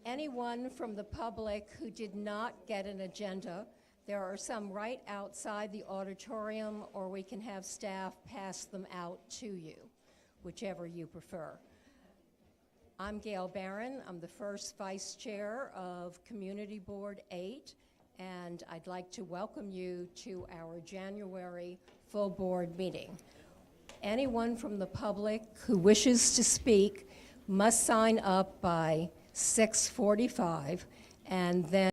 anyone from the public who did not get an agenda, there are some right outside the auditorium, or we can have staff pass them out to you, whichever you prefer. I'm Gail Barron. I'm the first vice chair of Community Board 8, and I'd like to welcome you to our January full board meeting. Anyone from the public who wishes to speak must sign up by 6:45, and then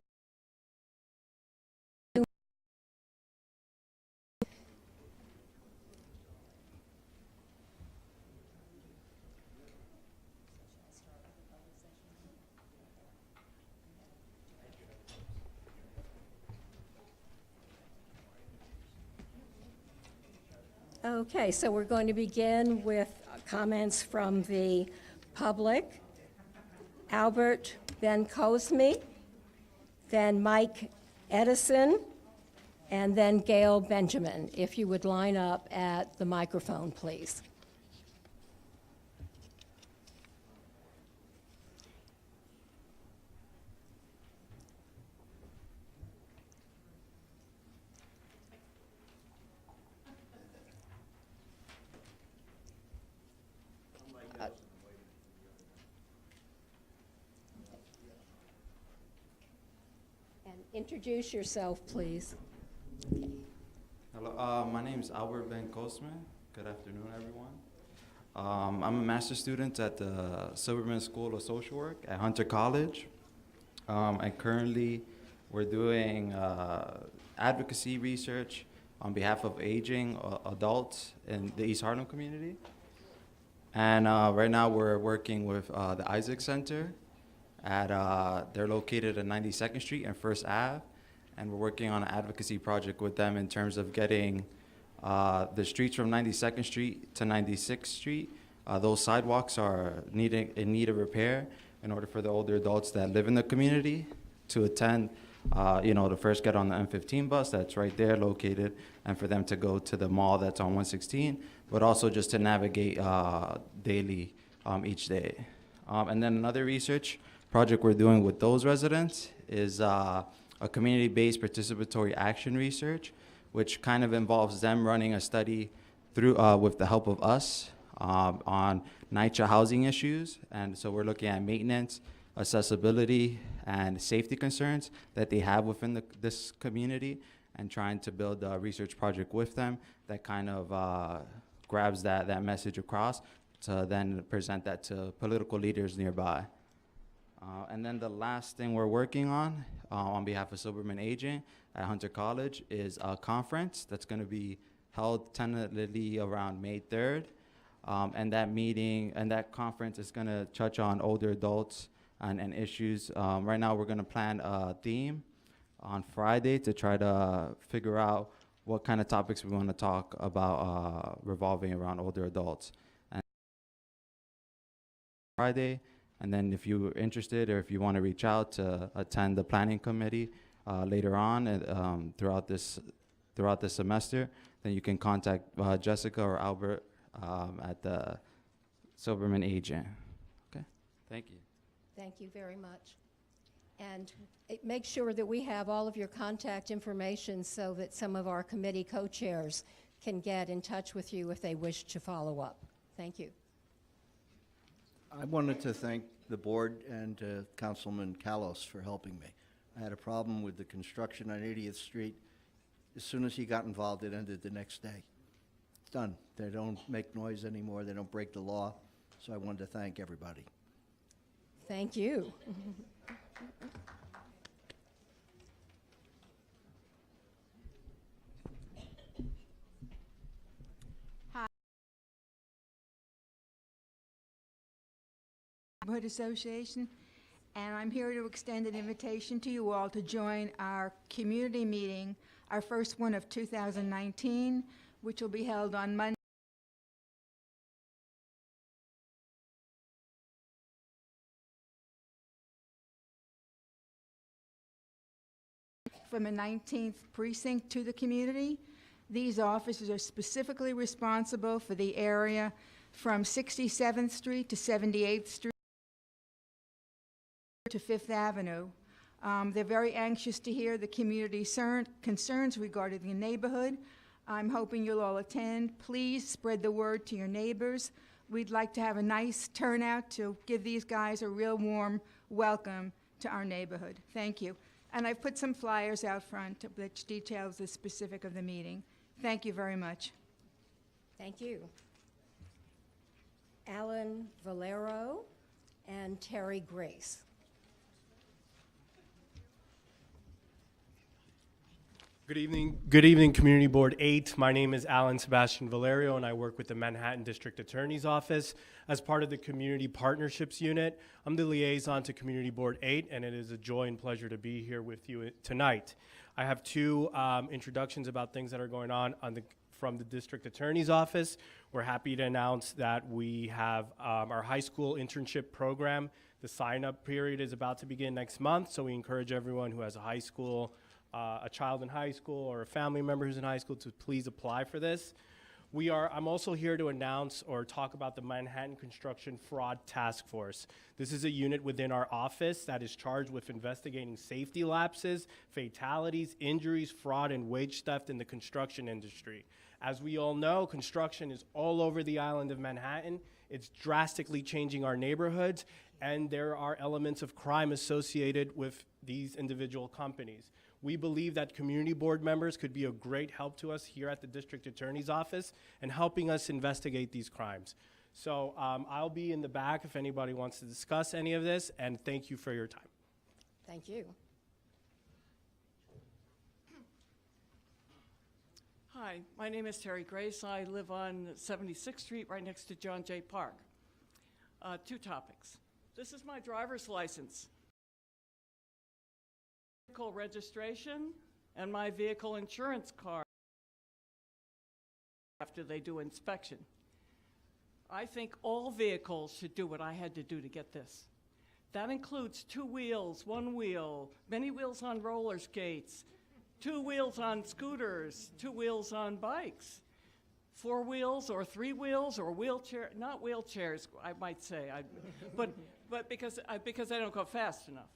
okay, so we're going to begin with comments from the public. Albert Ben Cosme, then Mike Edison, and then Gail Benjamin. If you would line up at the microphone, please. Introduce yourself, please. Hello, my name is Albert Ben Cosme. Good afternoon, everyone. I'm a master's student at the Silverman School of Social Work at Hunter College. And currently, we're doing advocacy research on behalf of aging adults in the East Harlem community. And right now, we're working with the Isaac Center. They're located at 92nd Street and First Ave, and we're working on an advocacy project with them in terms of getting the streets from 92nd Street to 96th Street. Those sidewalks are in need of repair in order for the older adults that live in the community to attend, to first get on the M15 bus that's right there located, and for them to go to the mall that's on 116, but also just to navigate daily each day. And then another research project we're doing with those residents is a community-based participatory action research, which kind of involves them running a study through with the help of us on NYCHA housing issues. And so we're looking at maintenance, accessibility, and safety concerns that they have within this community, and trying to build a research project with them that kind of grabs that message across to then present that to political leaders nearby. And then the last thing we're working on behalf of Silverman Aging at Hunter College is a conference that's going to be held tentatively around May 3rd. And that meeting and that conference is going to touch on older adults and issues. Right now, we're going to plan a theme on Friday to try to figure out what kind of topics we want to talk about revolving around older adults. And Friday. And then if you're interested or if you want to reach out to attend the planning committee later on throughout this semester, then you can contact Jessica or Albert at the Silverman Agent. Okay, thank you. Thank you very much. And make sure that we have all of your contact information so that some of our committee co-chairs can get in touch with you if they wish to follow up. Thank you. I wanted to thank the board and Councilman Kallos for helping me. I had a problem with the construction on 80th Street. As soon as he got involved, it ended the next day. It's done. They don't make noise anymore. They don't break the law. So I wanted to thank everybody. Thank you. Neighborhood Association, and I'm here to extend an invitation to you all to join our community meeting, our first one of 2019, which will be held on Monday from a 19th precinct to the community. These officers are specifically responsible for the area from 67th Street to 78th Street, to Fifth Avenue. They're very anxious to hear the community concerns regarding the neighborhood. I'm hoping you'll all attend. Please spread the word to your neighbors. We'd like to have a nice turnout to give these guys a real warm welcome to our neighborhood. Thank you. And I've put some flyers out front which details the specific of the meeting. Thank you very much. Thank you. Alan Valero and Terry Grace. Good evening, Community Board 8. My name is Alan Sebastian Valerio, and I work with the Manhattan District Attorney's Office as part of the Community Partnerships Unit. I'm the liaison to Community Board 8, and it is a joy and pleasure to be here with you tonight. I have two introductions about things that are going on from the District Attorney's Office. We're happy to announce that we have our high school internship program. The sign-up period is about to begin next month, so we encourage everyone who has a child in high school or a family member who's in high school to please apply for this. I'm also here to announce or talk about the Manhattan Construction Fraud Task Force. This is a unit within our office that is charged with investigating safety lapses, fatalities, injuries, fraud, and wage theft in the construction industry. As we all know, construction is all over the island of Manhattan. It's drastically changing our neighborhoods, and there are elements of crime associated with these individual companies. We believe that community board members could be a great help to us here at the District Attorney's Office in helping us investigate these crimes. So I'll be in the back if anybody wants to discuss any of this, and thank you for your time. Thank you. Hi, my name is Terry Grace. I live on 76th Street right next to John Jay Park. Two topics. This is my driver's license. Vehicle registration and my vehicle insurance card after they do inspection. I think all vehicles should do what I had to do to get this. That includes 2 wheels, 1 wheel, many wheels on roller skates, 2 wheels on scooters, 2 wheels on bikes, 4 wheels or 3 wheels or not wheelchairs, I might say, but because I don't go fast enough.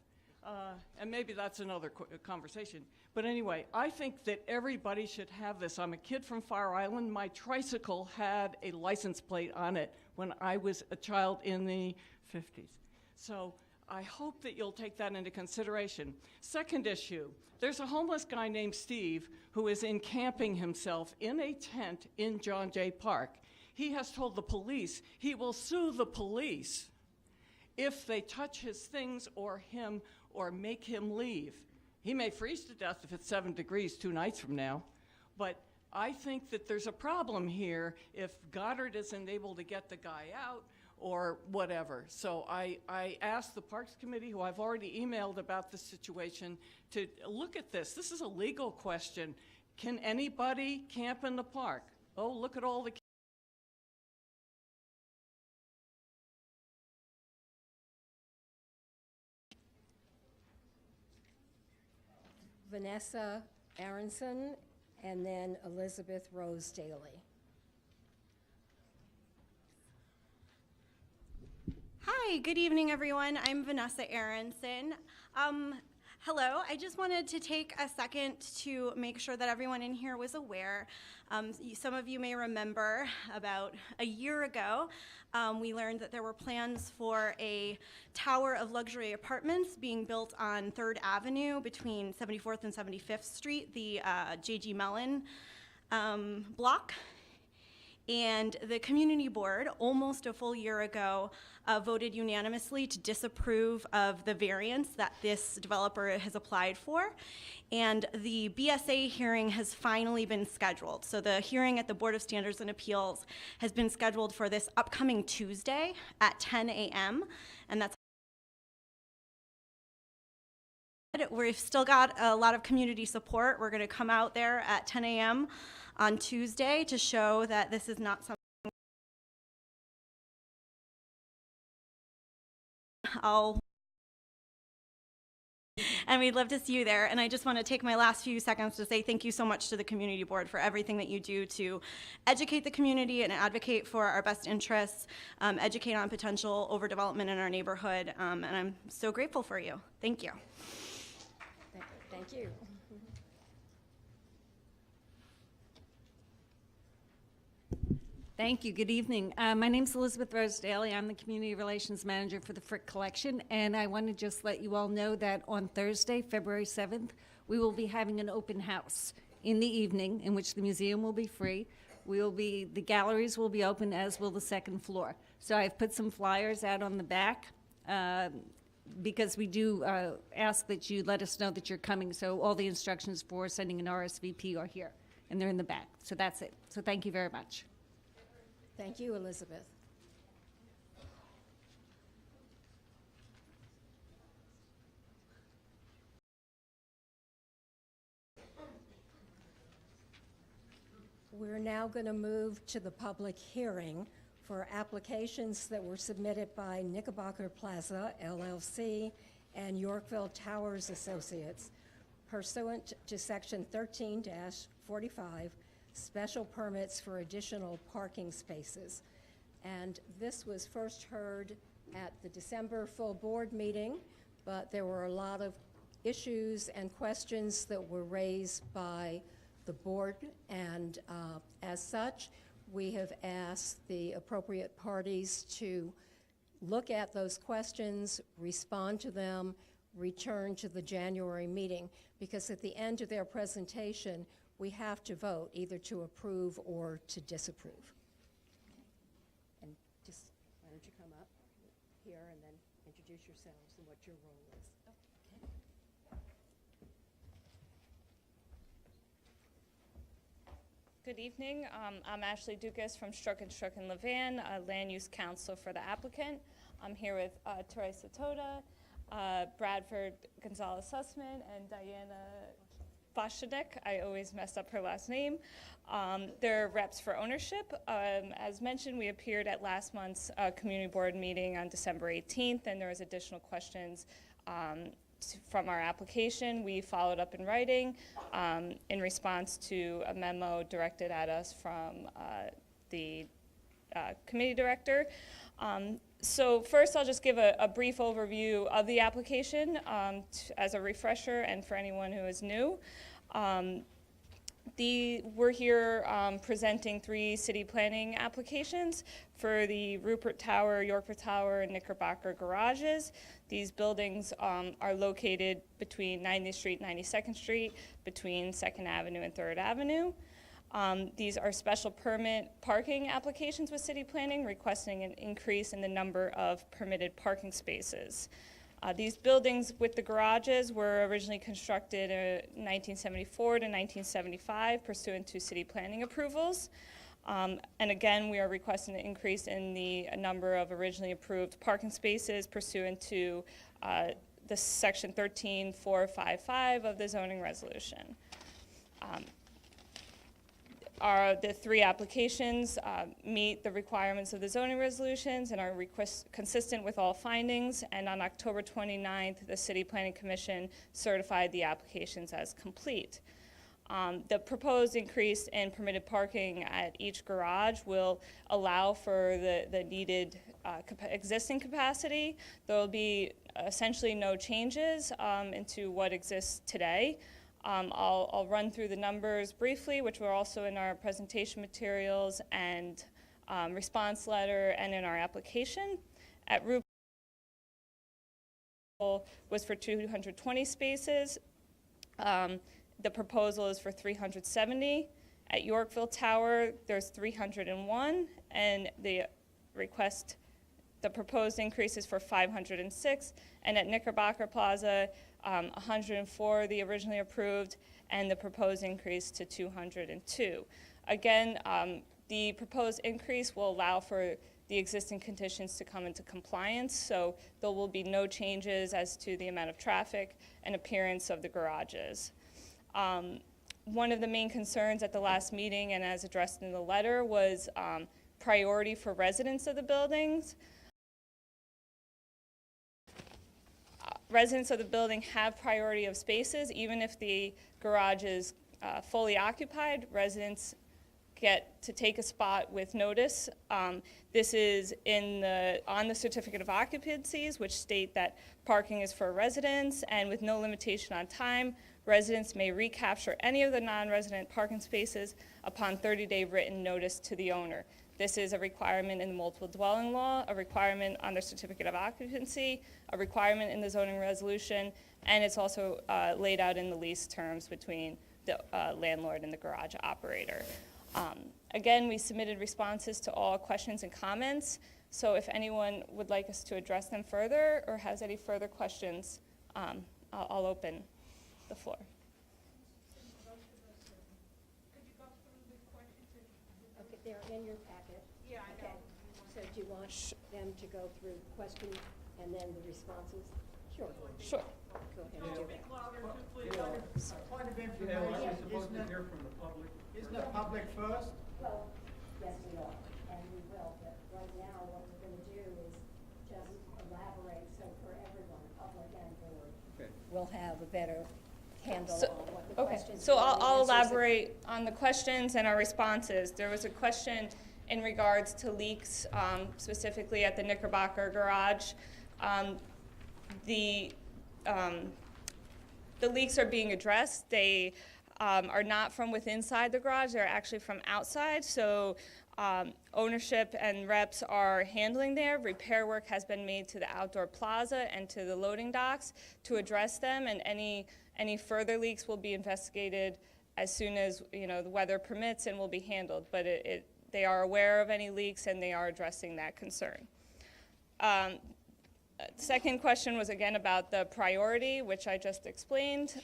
And maybe that's another conversation. But anyway, I think that everybody should have this. I'm a kid from Fire Island. My tricycle had a license plate on it when I was a child in the 50s. So I hope that you'll take that into consideration. Second issue, there's a homeless guy named Steve who is encamping himself in a tent in John Jay Park. He has told the police he will sue the police if they touch his things or him or make him leave. He may freeze to death if it's 7 degrees 2 nights from now, but I think that there's a problem here if Goddard isn't able to get the guy out or whatever. So I asked the Parks Committee, who I've already emailed about this situation, to look at this. This is a legal question. Can anybody camp in the park? Oh, look at all the Vanessa Aronson, and then Elizabeth Rose Daly. Hi, good evening, everyone. I'm Vanessa Aronson. Hello, I just wanted to take a second to make sure that everyone in here was aware. Some of you may remember about a year ago, we learned that there were plans for a tower of luxury apartments being built on 3rd Avenue between 74th and 75th Street, the J.G. Mellon block. And the community board, almost a full year ago, voted unanimously to disapprove of the variance that this developer has applied for. And the BSA hearing has finally been scheduled. So the hearing at the Board of Standards and Appeals has been scheduled for this upcoming Tuesday at 10 a.m. And that's we've still got a lot of community support. We're going to come out there at 10 a.m. on Tuesday to show that this is not something and we'd love to see you there. And I just want to take my last few seconds to say thank you so much to the community board for everything that you do to educate the community and advocate for our best interests, educate on potential overdevelopment in our neighborhood, and I'm so grateful for you. Thank you. Thank you. Thank you. Good evening. My name's Elizabeth Rose Daly. I'm the Community Relations Manager for the Frick Collection, and I want to just let you all know that on Thursday, February 7th, we will be having an open house in the evening in which the museum will be free. The galleries will be open, as will the second floor. So I've put some flyers out on the back because we do ask that you let us know that you're coming. So all the instructions for sending an RSVP are here, and they're in the back. So that's it. So thank you very much. Thank you, Elizabeth. We're now going to move to the public hearing for applications that were submitted by Knickerbocker Plaza, LLC, and Yorkville Towers Associates pursuant to Section 13-45, special permits for additional parking spaces. And this was first heard at the December full board meeting, but there were a lot of issues and questions that were raised by the board, and as such, we have asked the appropriate parties to look at those questions, respond to them, return to the January meeting, because at the end of their presentation, we have to vote either to approve or to disapprove. And just, why don't you come up here and then introduce yourselves and what your role is. Good evening. I'm Ashley Dukas from Struck and Levan, Land Use Counsel for the applicant. I'm here with Teresa Toda, Bradford Gonzalez Sussman, and Diana Vashanek. I always mess up her last name. They're reps for ownership. As mentioned, we appeared at last month's community board meeting on December 18th, and there was additional questions from our application. We followed up in writing in response to a memo directed at us from the committee director. So first I'll just give a brief overview of the application as a refresher and for anyone who is new. We're here presenting 3 city planning applications for the Rupert Tower, Yorkville Tower, and Knickerbocker garages. These buildings are located between 90th Street and 92nd Street, between 2nd Avenue and 3rd Avenue. These are special permit parking applications with city planning, requesting an increase in the number of permitted parking spaces. These buildings with the garages were originally constructed in 1974 to 1975 pursuant to city planning approvals. And again, we are requesting an increase in the number of originally approved parking spaces pursuant to the section 13455 of the zoning resolution. The 3 applications meet the requirements of the zoning resolutions and are consistent with all findings. And on October 29th, the City Planning Commission certified the applications as complete. The proposed increase in permitted parking at each garage will allow for the needed existing capacity. There will be essentially no changes into what exists today. I'll run through the numbers briefly, which were also in our presentation materials and response letter and in our application. At Rupert was for 220 spaces. The proposal is for 370. At Yorkville Tower, there's 301, and the proposed increase is for 506. And at Knickerbocker Plaza, 104, the originally approved, and the proposed increase to 202. Again, the proposed increase will allow for the existing conditions to come into compliance, so there will be no changes as to the amount of traffic and appearance of the garages. One of the main concerns at the last meeting and as addressed in the letter was priority for residents of the buildings. residents of the building have priority of spaces. Even if the garage is fully occupied, residents get to take a spot with notice. This is on the certificate of occupancies, which state that parking is for residents, and with no limitation on time, residents may recapture any of the non-resident parking spaces upon 30-day written notice to the owner. This is a requirement in the multiple dwelling law, a requirement on the certificate of occupancy, a requirement in the zoning resolution, and it's also laid out in the lease terms between the landlord and the garage operator. Again, we submitted responses to all questions and comments, so if anyone would like us to address them further or has any further questions, I'll open the floor. Okay, they're in your packet. Yeah, I know. So do you want them to go through questions and then the responses? Sure. Sure. Go ahead and do that. Point of information, isn't it public first? Well, yes, we are, and we will, but right now, what we're gonna do is just elaborate, so for everyone, public and board, we'll have a better handle on what the Okay, questions. so are and I'll answers that- elaborate on the questions and our responses. There was a question in regards to leaks, specifically at the Knickerbocker garage. The leaks are being addressed. They are not from within inside the garage, they're actually from outside, so ownership and reps are handling there. Repair work has been made to the outdoor plaza and to the loading docks to address them, and any further leaks will be investigated as soon as the weather permits and will be handled. But they are aware of any leaks and they are addressing that concern. Second question was again about the priority, which I just explained.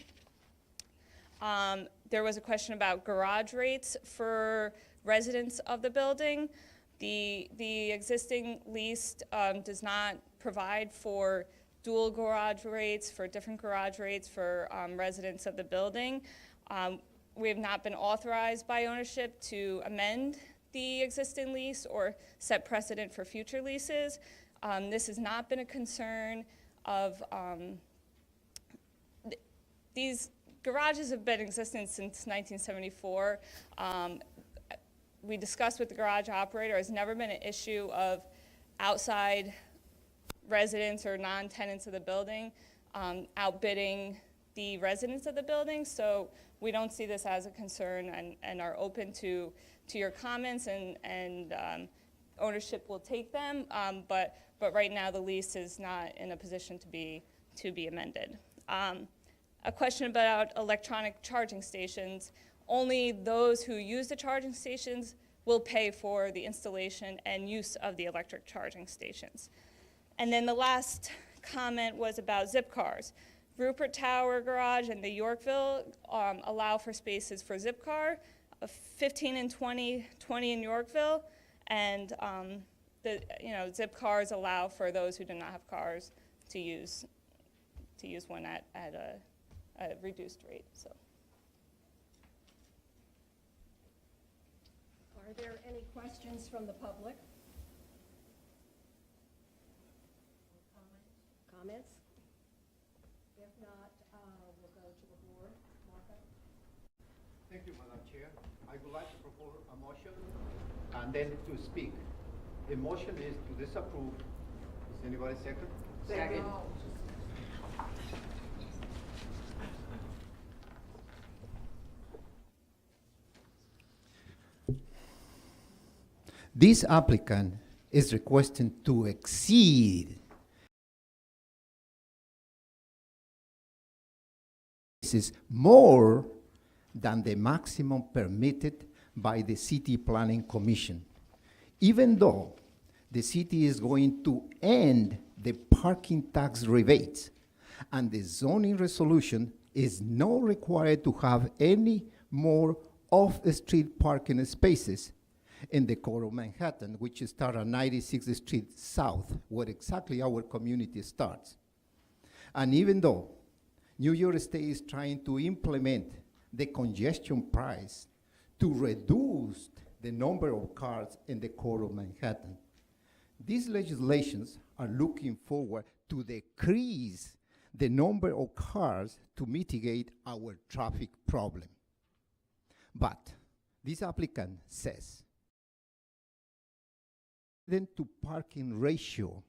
There was a question about garage rates for residents of the building. The existing lease does not provide for dual garage rates, for different garage rates for residents of the building. We have not been authorized by ownership to amend the existing lease or set precedent for future leases. This has not been a concern of, these garages have been in existence since 1974. We discussed with the garage operator, it's never been an issue of outside residents or non-tenants of the building outbidding the residents of the building, so we don't see this as a concern and are open to your comments, and ownership will take them, but right now the lease is not in a position to be amended. A question about electronic charging stations. Only those who use the charging stations will pay for the installation and use of the electric charging stations. And then the last comment was about zip cars. Rupert Tower Garage and the Yorkville allow for spaces for zip car, 15 and 20 in Yorkville, and zip cars allow for those who do not have cars to use one at a reduced rate. So. Are there any questions from the public? Comments? If not, we'll go to the board. Martha? Thank you, Madam Chair. I would like to propose a motion and then to speak. The motion is to disapprove. Is anybody second? Second. This applicant is requesting to exceed is more than the maximum permitted by the City Planning Commission. Even though the city is going to end the parking tax rebates, and the zoning resolution is not required to have any more off-street parking spaces in the core of Manhattan, which starts at 96th Street South, where exactly our community starts. And even though New York State is trying to implement the congestion price to reduce the number of cars in the core of Manhattan, these legislations are looking forward to decrease the number of cars to mitigate our traffic problem. But this applicant says then to parking ratio,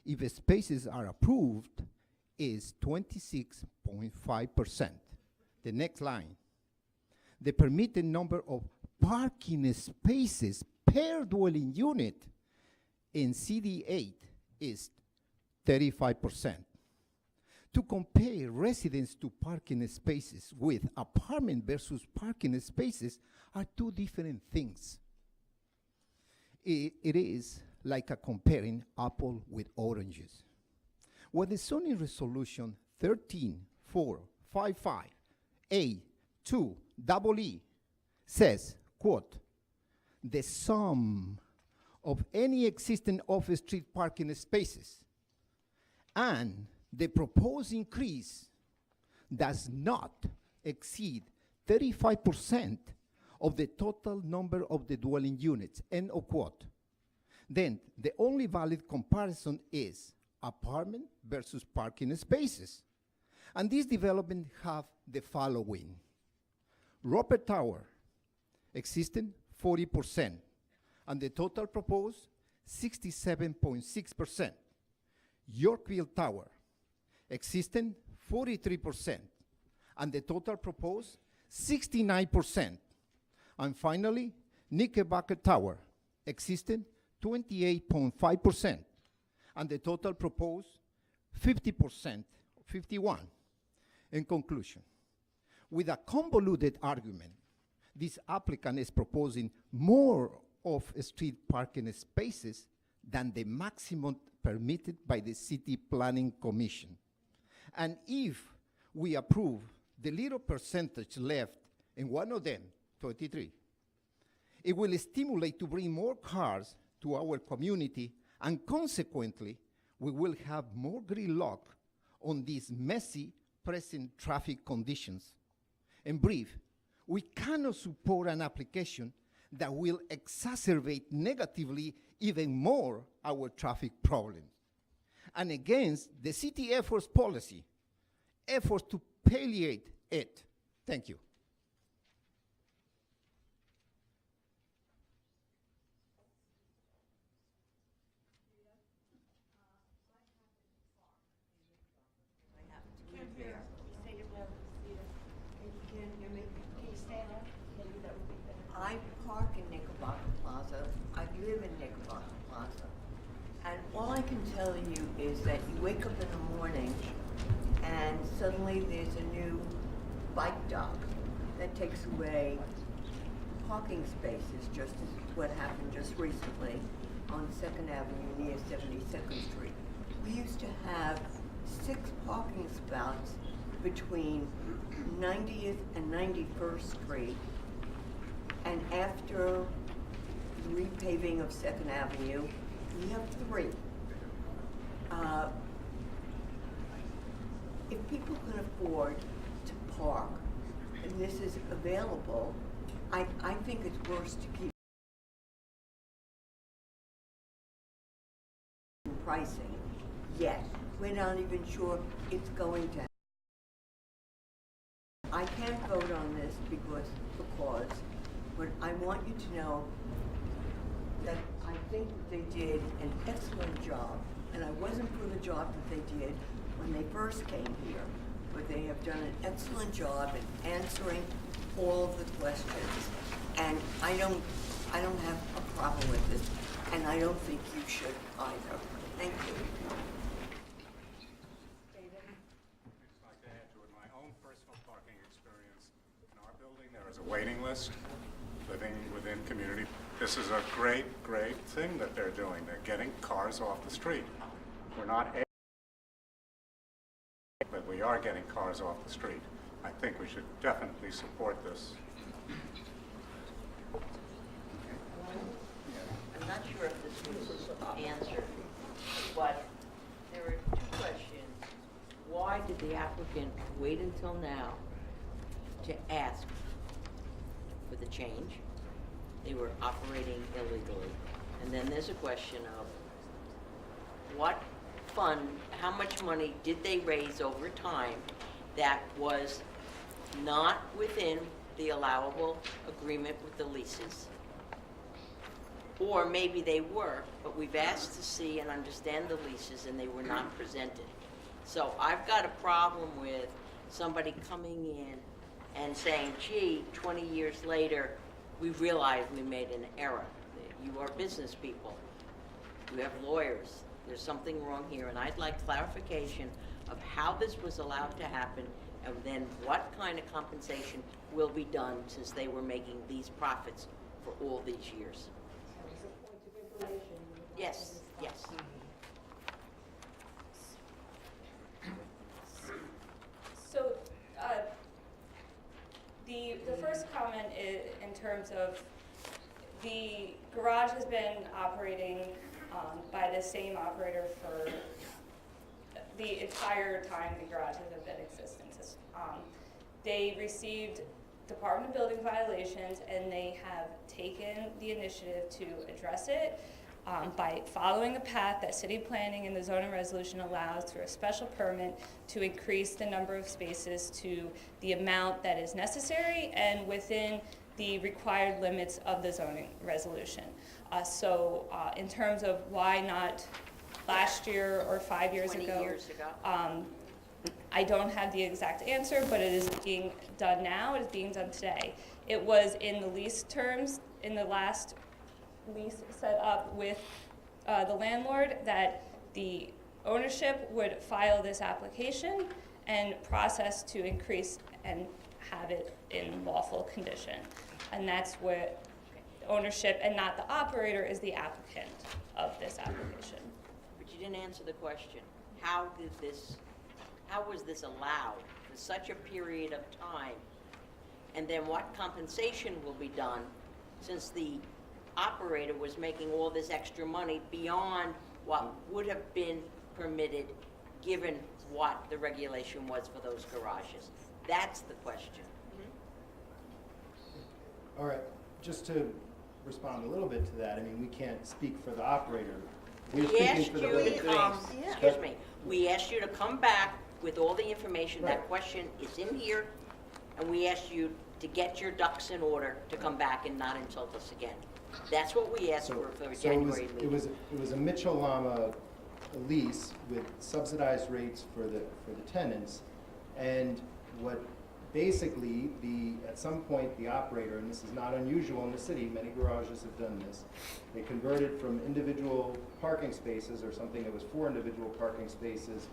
if spaces are approved, is 26.5%. The next line, the permitted number of parking spaces per dwelling unit in CD8 is 35%. To compare residence to parking spaces with apartment versus parking spaces are two different things. It is like comparing apple with oranges. What the zoning resolution 13455A2EE says, quote, the sum of any existing off-street parking spaces and the proposed increase does not exceed 35% of the total number of the dwelling units, end of quote. Then the only valid comparison is apartment versus parking spaces. And these developments have the following. Roper Tower, existing 40%, and the total proposed 67.6%. Yorkville Tower, existing 43%, and the total proposed 69%. And finally, Knickerbocker Tower, existing 28.5%, and the total proposed 50%, 51. In conclusion, with a convoluted argument, this applicant is proposing more off-street parking spaces than the maximum permitted by the City Planning Commission. And if we approve the little percentage left in one of them, 23, it will stimulate to bring more cars to our community, and consequently, we will have more gridlock on these messy present traffic conditions. In brief, we cannot support an application that will exacerbate negatively even more our traffic problems, and against the city efforts policy, efforts to palliate it. Thank you. I park in Knickerbocker Plaza. I live in Knickerbocker Plaza. And all I can tell you is that you wake up in the morning and suddenly there's a new bike dock that takes away parking spaces, just as what happened just recently on 2nd Avenue near 72nd Street. We used to have 6 parking spots between 90th and 91st Street. And after the repaving of 2nd Avenue, we have 3. If people can afford to park, and this is available, I think it's worse to keep pricing. Yet, we're not even sure it's going to happen. I can't vote on this because, but I want you to know that I think that they did an excellent job, and I wasn't for the job that they did when they first came here, but they have done an excellent job in answering all of the questions, and I don't have a problem with this, and I don't think you should either. Thank you. I'd like to add to it my own personal parking experience. In our building, there is a waiting list. Living within community. This is a great, great thing that they're doing. They're getting cars off the street. We're not, but we are getting cars off the street. I think we should definitely support this. I'm not sure if this was answered, but there are 2 questions. Why did the applicant wait until now to ask for the change? They were operating illegally. And then there's a question of what fund, how much money did they raise over time that was not within the allowable agreement with the leases? Or maybe they were, but we've asked to see and understand the leases and they were not presented. So I've got a problem with somebody coming in and saying, gee, 20 years later, we realized we made an error. You are business people. You have lawyers. There's something wrong here, and I'd like clarification of how this was allowed to happen, and then what kind of compensation will be done since they were making these profits for all these years. Yes, yes. So, the first comment is in terms of the garage has been operating by the same operator for the entire time the garage has been in existence. They received Department of Building violations, and they have taken the initiative to address it by following a path that city planning and the zoning resolution allows through a special permit to increase the number of spaces to the amount that is necessary and within the required limits of the zoning resolution. So in terms of why not last year or 5 years 20 ago, years ago. I don't have the exact answer, but it is being done now. It is being done today. It was in the lease terms, in the last lease set up with the landlord, that the ownership would file this application and process to increase and have it in lawful condition. And that's what ownership, and not the operator, is the applicant of this application. But you didn't answer the question. How was this allowed for such a period of time? And then what compensation will be done since the operator was making all this extra money beyond what would have been permitted given what the regulation was for those garages? That's the question. All right, just to respond a little bit to that, I mean, we can't speak for the operator. We're We asked speaking for the you, building. excuse me, we asked you to come back with all the information. That question is in here, and we asked you to get your ducks in order to come back and not insult us again. That's what we asked for a January meeting. It was a Mitchell-Lama lease with subsidized rates for the tenants, and what basically at some point the operator, and this is not unusual in the city, many garages have done this, they converted from individual parking spaces or something that was 4 individual parking spaces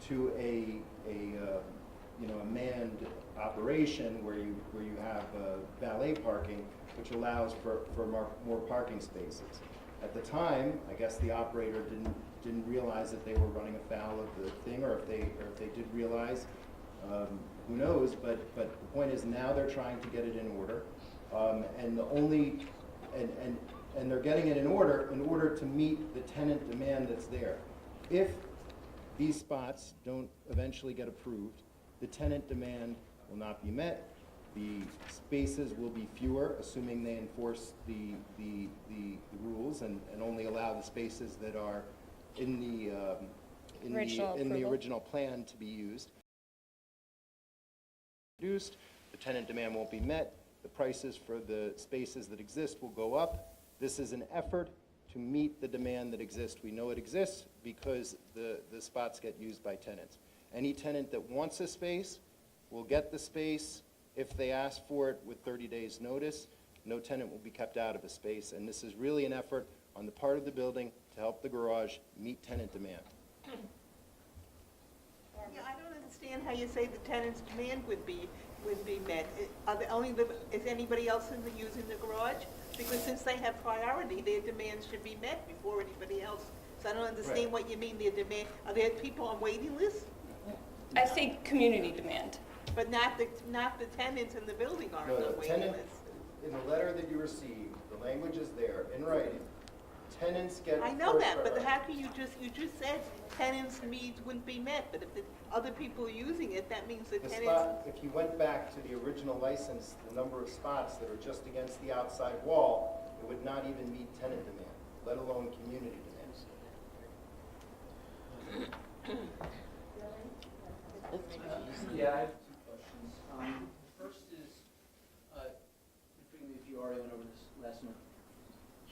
to a manned operation where you have valet parking, which allows for more parking spaces. At the time, I guess the operator didn't realize that they were running afoul of the thing, or if they did realize, who knows? But the point is, now they're trying to get it in order, and they're getting it in order to meet the tenant demand that's there. If these spots don't eventually get approved, the tenant demand will not be met. The spaces will be fewer, assuming they enforce the rules and only allow the spaces that are in the original plan to be used. The tenant demand won't be met. The prices for the spaces that exist will go up. This is an effort to meet the demand that exists. We know it exists because the spots get used by tenants. Any tenant that wants a space will get the space if they ask for it with 30 days notice. No tenant will be kept out of a space, and this is really an effort on the part of the building to help the garage meet tenant demand. Yeah, I don't understand how you say the tenant's demand would be met. Is anybody else using the garage? Because since they have priority, their demands should be met before anybody else. So I don't understand what you mean, their demand. Are there people on waiting lists? I think community demand. But not the tenants in the building are on the waiting list. In the letter that you received, the language is there in writing. Tenants get I know that, but how can you just said tenants' needs wouldn't be met, but if the other people are using it, that means the tenants. If you went back to the original license, the number of spots that are just against the outside wall, it would not even meet tenant demand, let alone community demands. Yeah, I have two questions. First is, forgive me if you already went over this last month.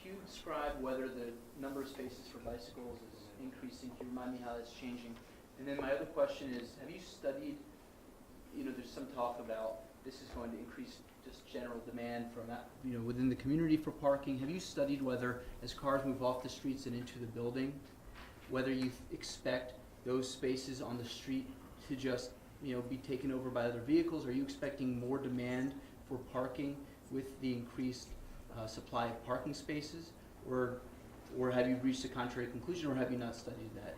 Can you describe whether the number of spaces for bicycles is increasing? Can you remind me how that's changing? And then my other question is, have you studied, there's some talk about this is going to increase just general demand from that, within the community for parking. Have you studied whether, as cars move off the streets and into the building, whether you expect those spaces on the street to just, be taken over by other vehicles? Are you expecting more demand for parking with the increased supply of parking spaces? Or have you reached a contrary conclusion, or have you not studied that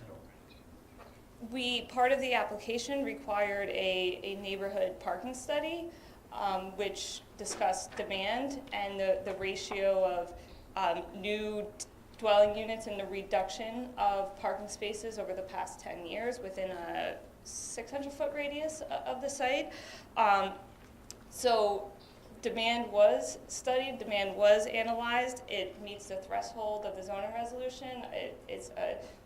at all? Part of the application required a neighborhood parking study, which discussed demand and the ratio of new dwelling units and the reduction of parking spaces over the past 10 years within a 600-foot radius of the site. So demand was studied, demand was analyzed. It meets the threshold of the zoning resolution.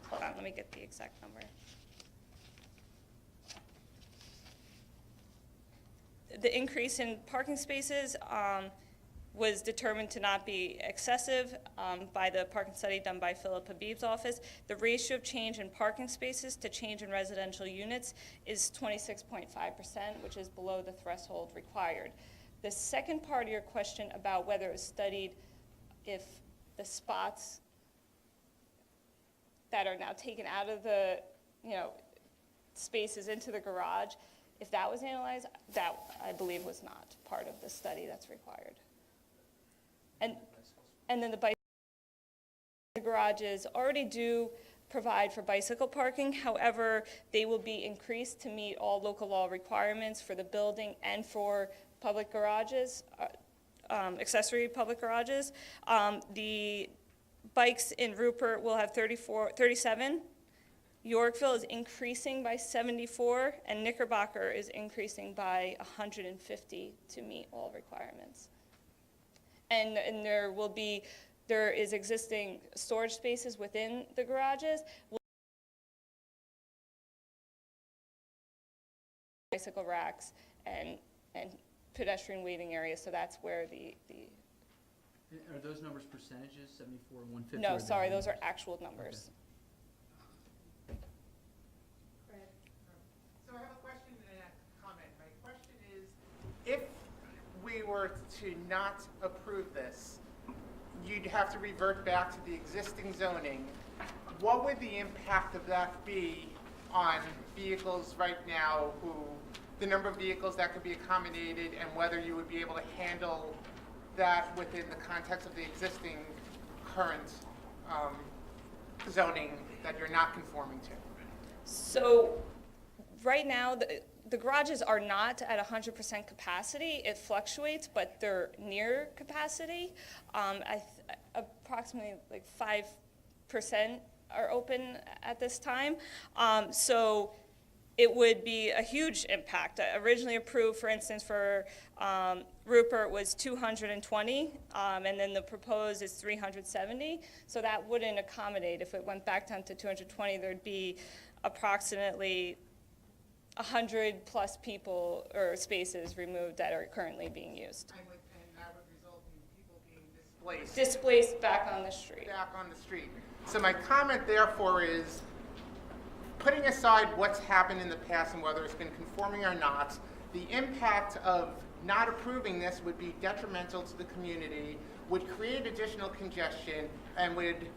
Hold on, let me get the exact number. The increase in parking spaces was determined to not be excessive by the parking study done by Philip Habib's office. The ratio of change in parking spaces to change in residential units is 26.5%, which is below the threshold required. The second part of your question about whether it was studied if the spots that are now taken out of the, spaces into the garage, if that was analyzed, that I believe was not part of the study that's required. And then the bicycle garages already do provide for bicycle parking. However, they will be increased to meet all local law requirements for the building and for public garages, accessory public garages. The bikes in Rupert will have 37. Yorkville is increasing by 74, and Knickerbocker is increasing by 150 to meet all requirements. And there is existing storage spaces within the garages. Bicycle racks and pedestrian waiting areas, so that's where the Are those numbers percentages, 74 and 150? No, sorry, those are actual numbers. Okay. So I have a question and a comment. My question is, if we were to not approve this, you'd have to revert back to the existing zoning. What would the impact of that be on vehicles right now, the number of vehicles that could be accommodated, and whether you would be able to handle that within the context of the existing current zoning that you're not conforming to? So right now, the garages are not at 100% capacity. It fluctuates, but they're near capacity. Approximately like 5% are open at this time. So it would be a huge impact. Originally approved, for instance, for Rupert was 220, and then the proposed is 370. So that wouldn't accommodate. If it went back down to 220, there'd be approximately 100 plus people or spaces removed that are currently being used. And that would result in people being displaced. Displaced back on the street. Back on the street. So my comment therefore is, putting aside what's happened in the past and whether it's been conforming or not, the impact of not approving this would be detrimental to the community, would create additional congestion, and would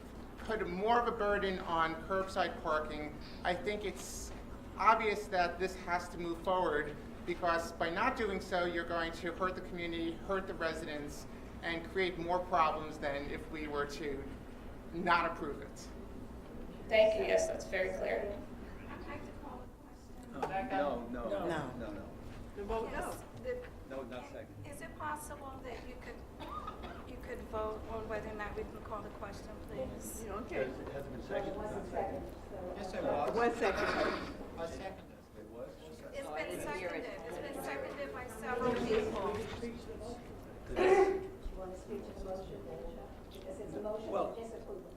put more of a burden on curbside parking. I think it's obvious that this has to move forward, because by not doing so, you're going to hurt the community, hurt the residents, and create more problems than if we were to not approve it. Thank you. Yes, that's very clear. No. The vote no. No, not second. Is it possible that you could vote on whether or not we can call the question, please? Okay. It hasn't been seconded. Yes, it was. 1 second. I seconded. It was? It's been seconded. It's been seconded by several people. Do you want to speak to the motion? Because it's a motion Well, to disapprove it.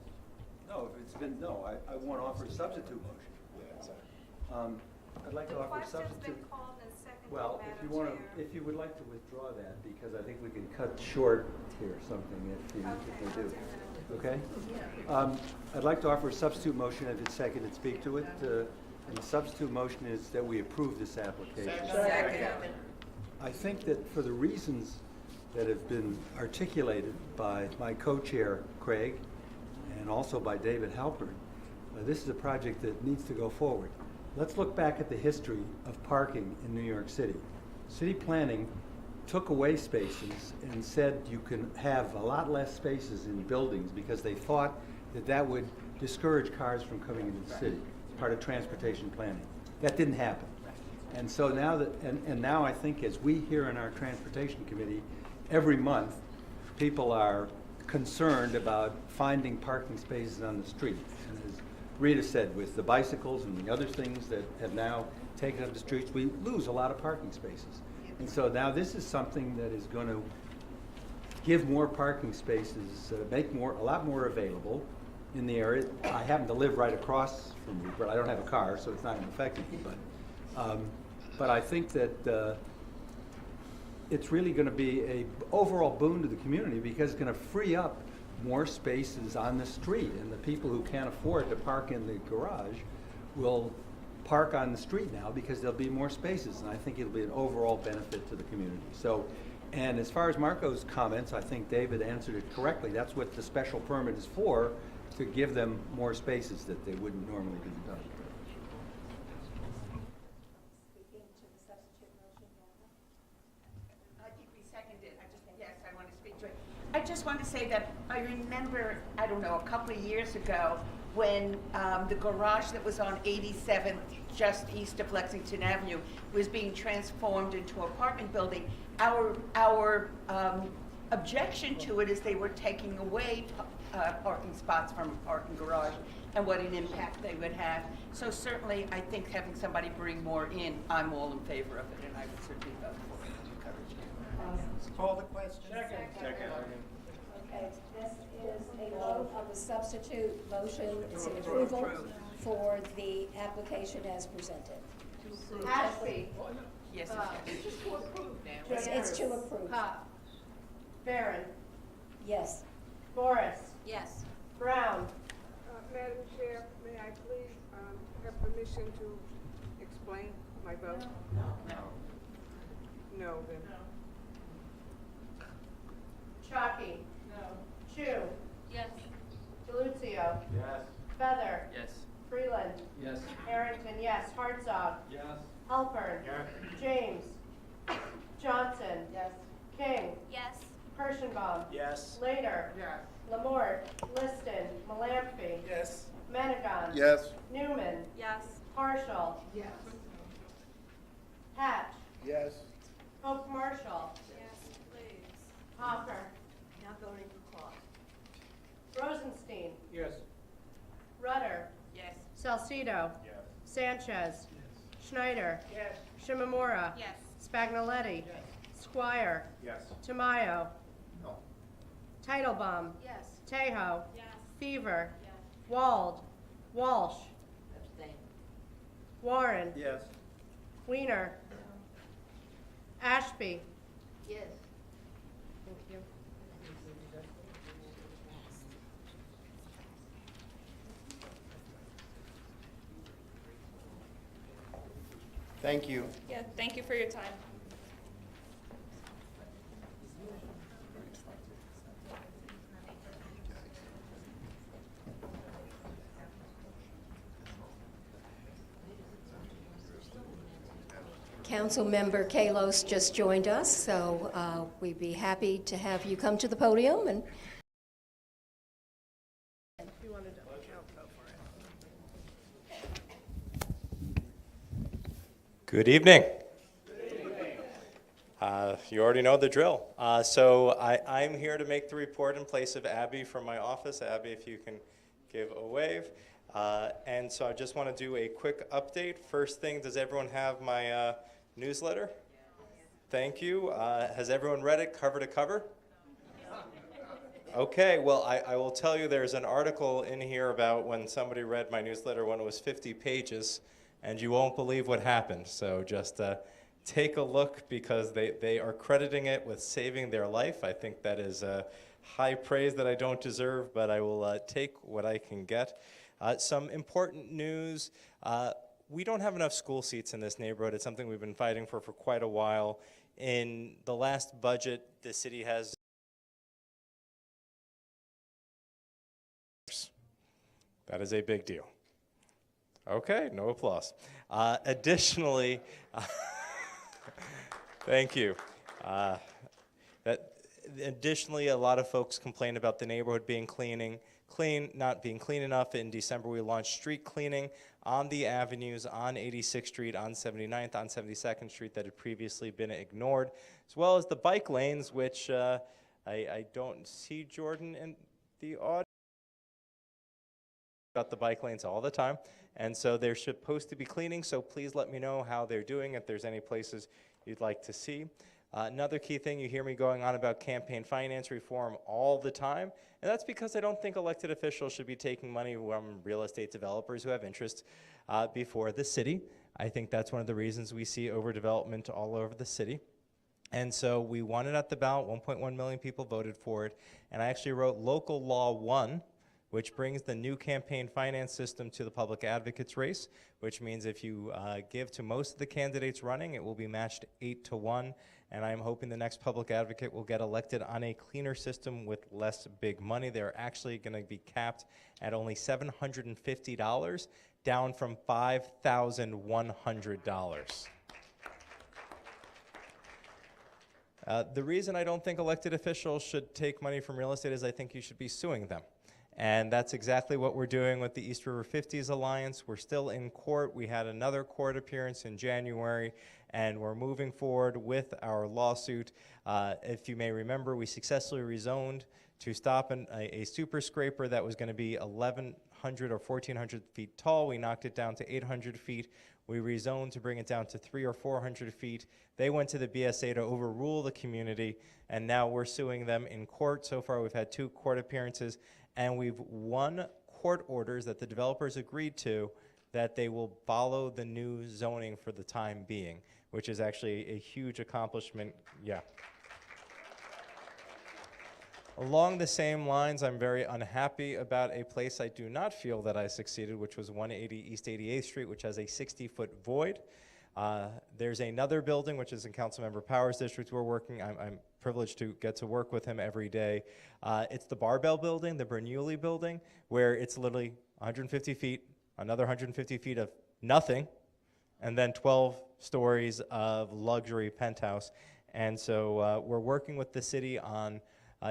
No, No, if it's been, no, I want to offer a substitute motion. Yeah, exactly. I'd like to offer a substitute. Well, if you would like to withdraw that, because I think we can cut short here something if they do. Okay? I'd like to offer a substitute motion, if it's seconded, speak to it. And the substitute motion is that we approve this application. Second. I think that for the reasons that have been articulated by my co-chair, Craig, and also by David Halpern, this is a project that needs to go forward. Let's look back at the history of parking in New York City. City planning took away spaces and said you can have a lot less spaces in buildings because they thought that that would discourage cars from coming into the city, part of transportation planning. That didn't happen. And so now that, and now I think as we hear in our transportation committee, every month people are concerned about finding parking spaces on the street. And as Rita said, with the bicycles and the other things that have now taken up the streets, we lose a lot of parking spaces. And so now this is something that is going to give more parking spaces, make a lot more available in the area. I happen to live right across from Rupert. I don't have a car, so it's not going to affect me. But I think that it's really going to be an overall boon to the community because it's going to free up more spaces on the street, and the people who can't afford to park in the garage will park on the street now because there'll be more spaces, and I think it'll be an overall benefit to the community. So, and as far as Marco's comments, I think David answered it correctly. That's what the special permit is for, to give them more spaces that they wouldn't normally be done. I just want to say that I remember, I don't know, a couple of years ago when the garage that was on 87th, just east of Lexington Avenue, was being transformed into an apartment building. Our objection to it is they were taking away parking spots from a parking garage and what an impact they would have. So certainly, I think having somebody bring more in, I'm all in favor of it, and I would certainly vote for it. Encourage it. Call the question. Second. Okay, this is a vote on the substitute motion. It's an approval for the application as presented. Ashby. Yes, It's to approve now. It's to approve. Barron. Yes. Morris. Yes. Brown. Madam Chair, may I please have permission to explain my vote? No, then. Chalky. No. Chu. Yes. DeLuzio. Yes. Feather. Yes. Freeland. Yes. Harrington, yes. Hartzog. Yes. Halpern. Yes. James. Johnson. Yes. King. Yes. Kirschenbaum. Yes. Later. Yes. Lamort. Liston. Malamphy. Yes. Menegon. Yes. Newman. Yes. Partial. Yes. Hatch. Yes. Hope Marshall. Yes, please. Hopper. Now voting for Clark. Rosenstein. Yes. Rudder. Yes. Salcido. Yes. Sanchez. Schneider. Yes. Shimamura. Yes. Spagnoletti. Squire. Yes. Tamayo. No. Titlebaum. Yes. Tejo. Yes. Fever. Yes. Wald. Walsh. Abstain. Warren. Yes. Weiner. Ashby. Yes. Thank you. Thank you. Yeah, thank you for your time. Councilmember Kallos just joined us, so we'd be happy to have you come to the podium and Good evening. You already know the drill. So I'm here to make the report in place of Abby from my office. Abby, if you can give a wave. And so I just want to do a quick update. First thing, does everyone have my newsletter? Thank you. Has everyone read it cover to cover? Okay, well, I will tell you there's an article in here about when somebody read my newsletter when it was 50 pages, and you won't believe what happened. So just take a look, because they are crediting it with saving their life. I think that is high praise that I don't deserve, but I will take what I can get. Some important news. We don't have enough school seats in this neighborhood. It's something we've been fighting for quite a while. In the last budget, the city has that is a big deal. Okay, no applause. Additionally, thank you. Additionally, a lot of folks complain about the neighborhood not being clean enough. In December, we launched street cleaning on the avenues, on 86th Street, on 79th, on 72nd Street that had previously been ignored, as well as the bike lanes, which I don't see Jordan in the audience. About the bike lanes all the time, and so they're supposed to be cleaning, so please let me know how they're doing, if there's any places you'd like to see. Another key thing, you hear me going on about campaign finance reform all the time, and that's because I don't think elected officials should be taking money from real estate developers who have interest before the city. I think that's one of the reasons we see overdevelopment all over the city. And so we won it at the ballot. 1.1 million people voted for it, and I actually wrote Local Law 1, which brings the new campaign finance system to the public advocates race, which means if you give to most of the candidates running, it will be matched 8-1, and I'm hoping the next public advocate will get elected on a cleaner system with less big money. They're actually going to be capped at only $750, down from $5,100. The reason I don't think elected officials should take money from real estate is I think you should be suing them. And that's exactly what we're doing with the East River 50s Alliance. We're still in court. We had another court appearance in January, and we're moving forward with our lawsuit. If you may remember, we successfully rezoned to stop a super scraper that was going to be 1,100 or 1,400 feet tall. We knocked it down to 800 feet. We rezoned to bring it down to 300 or 400 feet. They went to the BSA to overrule the community, and now we're suing them in court. So far, we've had 2 court appearances, and we've won court orders that the developers agreed to that they will follow the new zoning for the time being, which is actually a huge accomplishment. Yeah. Along the same lines, I'm very unhappy about a place I do not feel that I succeeded, which was 180 East 88th Street, which has a 60-foot void. There's another building, which is in Councilmember Powers' district we're working. I'm privileged to get to work with him every day. It's the Barbell building, the Bernoulli building, where it's literally 150 feet, another 150 feet of nothing, and then 12 stories of luxury penthouse. And so we're working with the city on,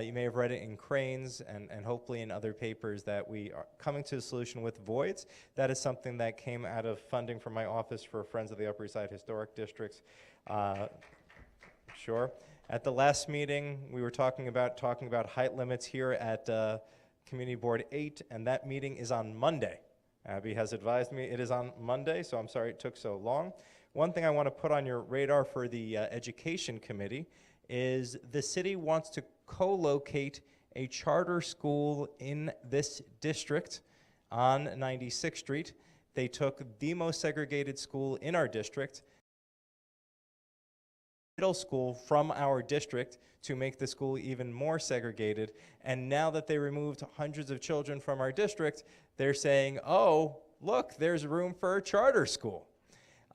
you may have read it in Cranes and hopefully in other papers, that we are coming to a solution with voids. That is something that came out of funding from my office for Friends of the Upper East Side Historic Districts. Sure. At the last meeting, we were talking about height limits here at Community Board 8, and that meeting is on Monday. Abby has advised me it is on Monday, so I'm sorry it took so long. One thing I want to put on your radar for the Education Committee is the city wants to co-locate a charter school in this district on 96th Street. They took the most segregated school in our district, middle school, from our district to make the school even more segregated. And now that they removed hundreds of children from our district, they're saying, oh, look, there's room for a charter school.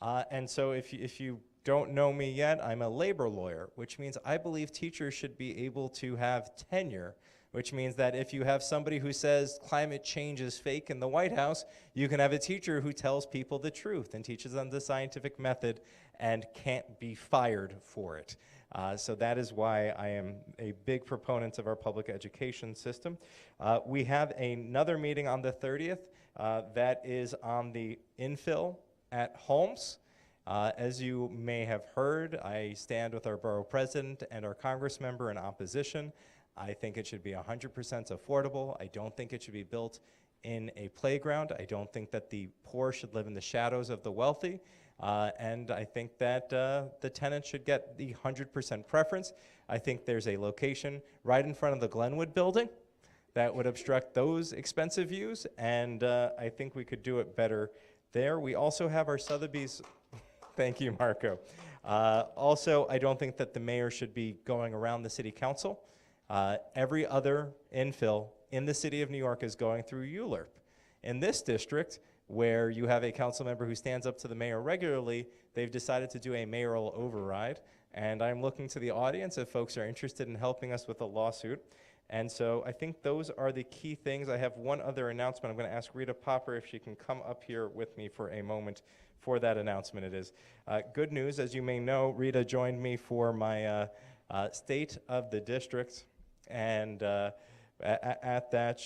And so if you don't know me yet, I'm a labor lawyer, which means I believe teachers should be able to have tenure, which means that if you have somebody who says climate change is fake in the White House, you can have a teacher who tells people the truth and teaches them the scientific method and can't be fired for it. So that is why I am a big proponent of our public education system. We have another meeting on the 30th that is on the infill at Holmes. As you may have heard, I stand with our borough president and our congress member in opposition. I think it should be 100% affordable. I don't think it should be built in a playground. I don't think that the poor should live in the shadows of the wealthy. And I think that the tenant should get the 100% preference. I think there's a location right in front of the Glenwood building that would obstruct those expensive views, and I think we could do it better there. We also have our Sotheby's. Thank you, Marco. Also, I don't think that the mayor should be going around the city council. Every other infill in the city of New York is going through ULURP. In this district, where you have a council member who stands up to the mayor regularly, they've decided to do a mayoral override. And I'm looking to the audience if folks are interested in helping us with a lawsuit. And so I think those are the key things. I have one other announcement. I'm going to ask Rita Popper if she can come up here with me for a moment for that announcement. It is good news. As you may know, Rita joined me for my State of the District. And at that,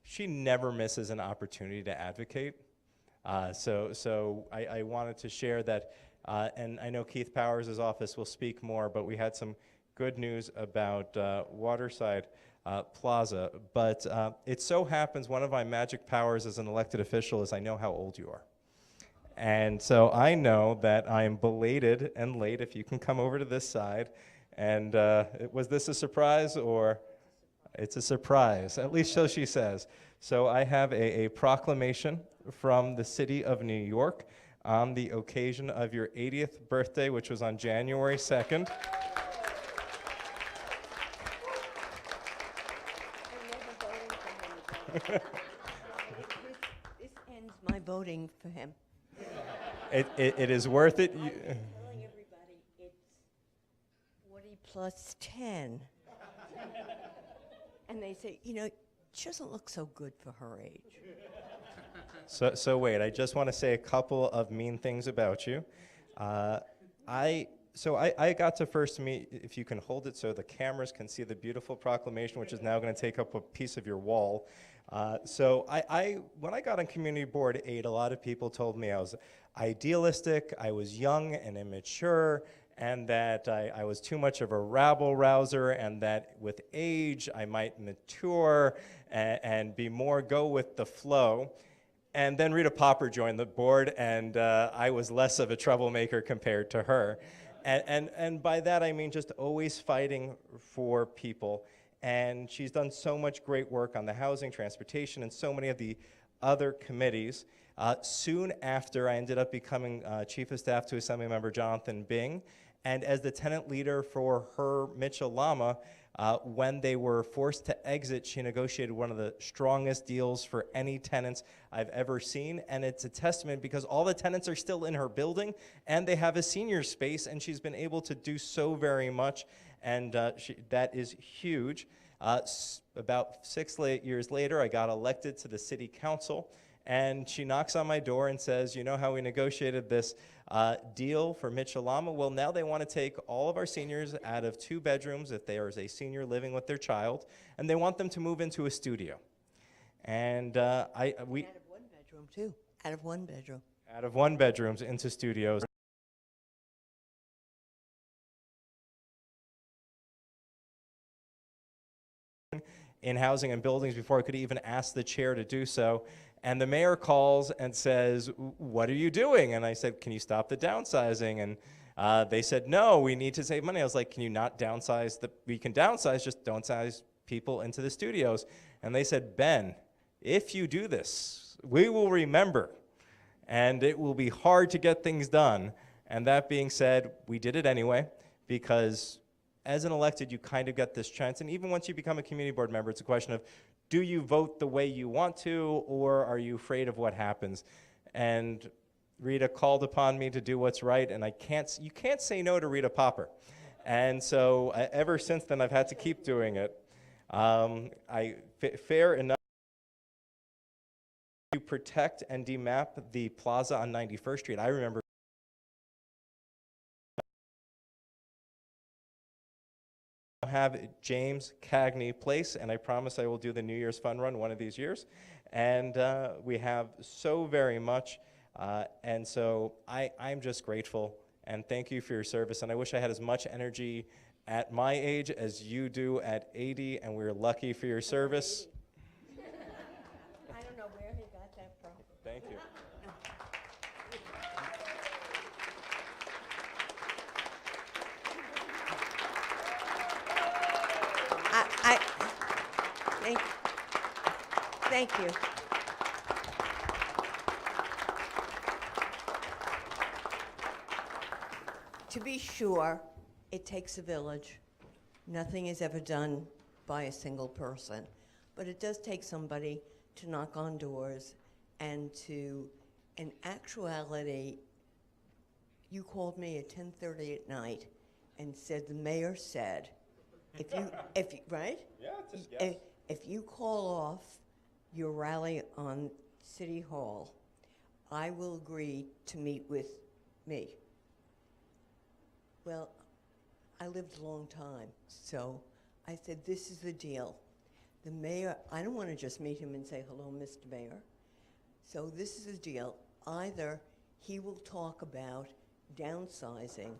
she never misses an opportunity to advocate. So I wanted to share that, and I know Keith Powers' office will speak more, but we had some good news about Waterside Plaza. But it so happens one of my magic powers as an elected official is I know how old you are. And so I know that I am belated and late. If you can come over to this side. And was this a surprise or? It's a surprise, at least so she says. So I have a proclamation from the city of New York on the occasion of your 80th birthday, which was on January 2nd. This ends my voting for him. It is worth it. I'm telling everybody it's 40 plus 10. And they say, you know, she doesn't look so good for her age. So wait, I just want to say a couple of mean things about you. I got to first meet, if you can hold it so the cameras can see the beautiful proclamation, which is now going to take up a piece of your wall. So when I got on Community Board 8, a lot of people told me I was idealistic, I was young and immature, and that I was too much of a rabble-rouser, and that with age I might mature and be more go with the flow. And then Rita Popper joined the board, and I was less of a troublemaker compared to her. And by that I mean just always fighting for people. And she's done so much great work on the housing, transportation, and so many of the other committees. Soon after, I ended up becoming Chief of Staff to Assemblymember Jonathan Bing. And as the tenant leader for her Mitchell Lama, when they were forced to exit, she negotiated one of the strongest deals for any tenants I've ever seen. And it's a testament because all the tenants are still in her building and they have a senior space, and she's been able to do so very much. And that is huge. About 6 years later, I got elected to the city council. And she knocks on my door and says, you know how we negotiated this deal for Mitchell Lama? Well, now they want to take all of our seniors out of 2 bedrooms if there is a senior living with their child, and they want them to move into a studio. And we Out of 1 bedroom, too. Out of 1 bedroom. Out of 1 bedrooms into studios. In housing and buildings before I could even ask the chair to do so. And the mayor calls and says, what are you doing? And I said, can you stop the downsizing? And they said, no, we need to save money. I was like, can you not downsize? We can downsize, just don't size people into the studios. And they said, Ben, if you do this, we will remember. And it will be hard to get things done. And that being said, we did it anyway, because as an elected, you kind of get this chance. And even once you become a community board member, it's a question of, do you vote the way you want to, or are you afraid of what happens? And Rita called upon me to do what's right, and you can't say no to Rita Popper. And so ever since then, I've had to keep doing it. Fair enough to protect and demap the plaza on 91st Street. I remember have James Cagney Place, and I promise I will do the New Year's Fun Run one of these years. And we have so very much, and so I'm just grateful, and thank you for your service. And I wish I had as much energy at my age as you do at 80, and we're lucky for your service. I don't know where he got that from. Thank you. Thank you. To be sure, it takes a village. Nothing is ever done by a single person. But it does take somebody to knock on doors and to, in actuality, you called me at 10:30 at night and said, the mayor said, right? Yeah, it's a yes. If you call off your rally on City Hall, I will agree to meet with me. Well, I lived a long time, so I said, this is the deal. The mayor, I don't want to just meet him and say, hello, Mr. Mayor. So this is the deal. Either he will talk about downsizing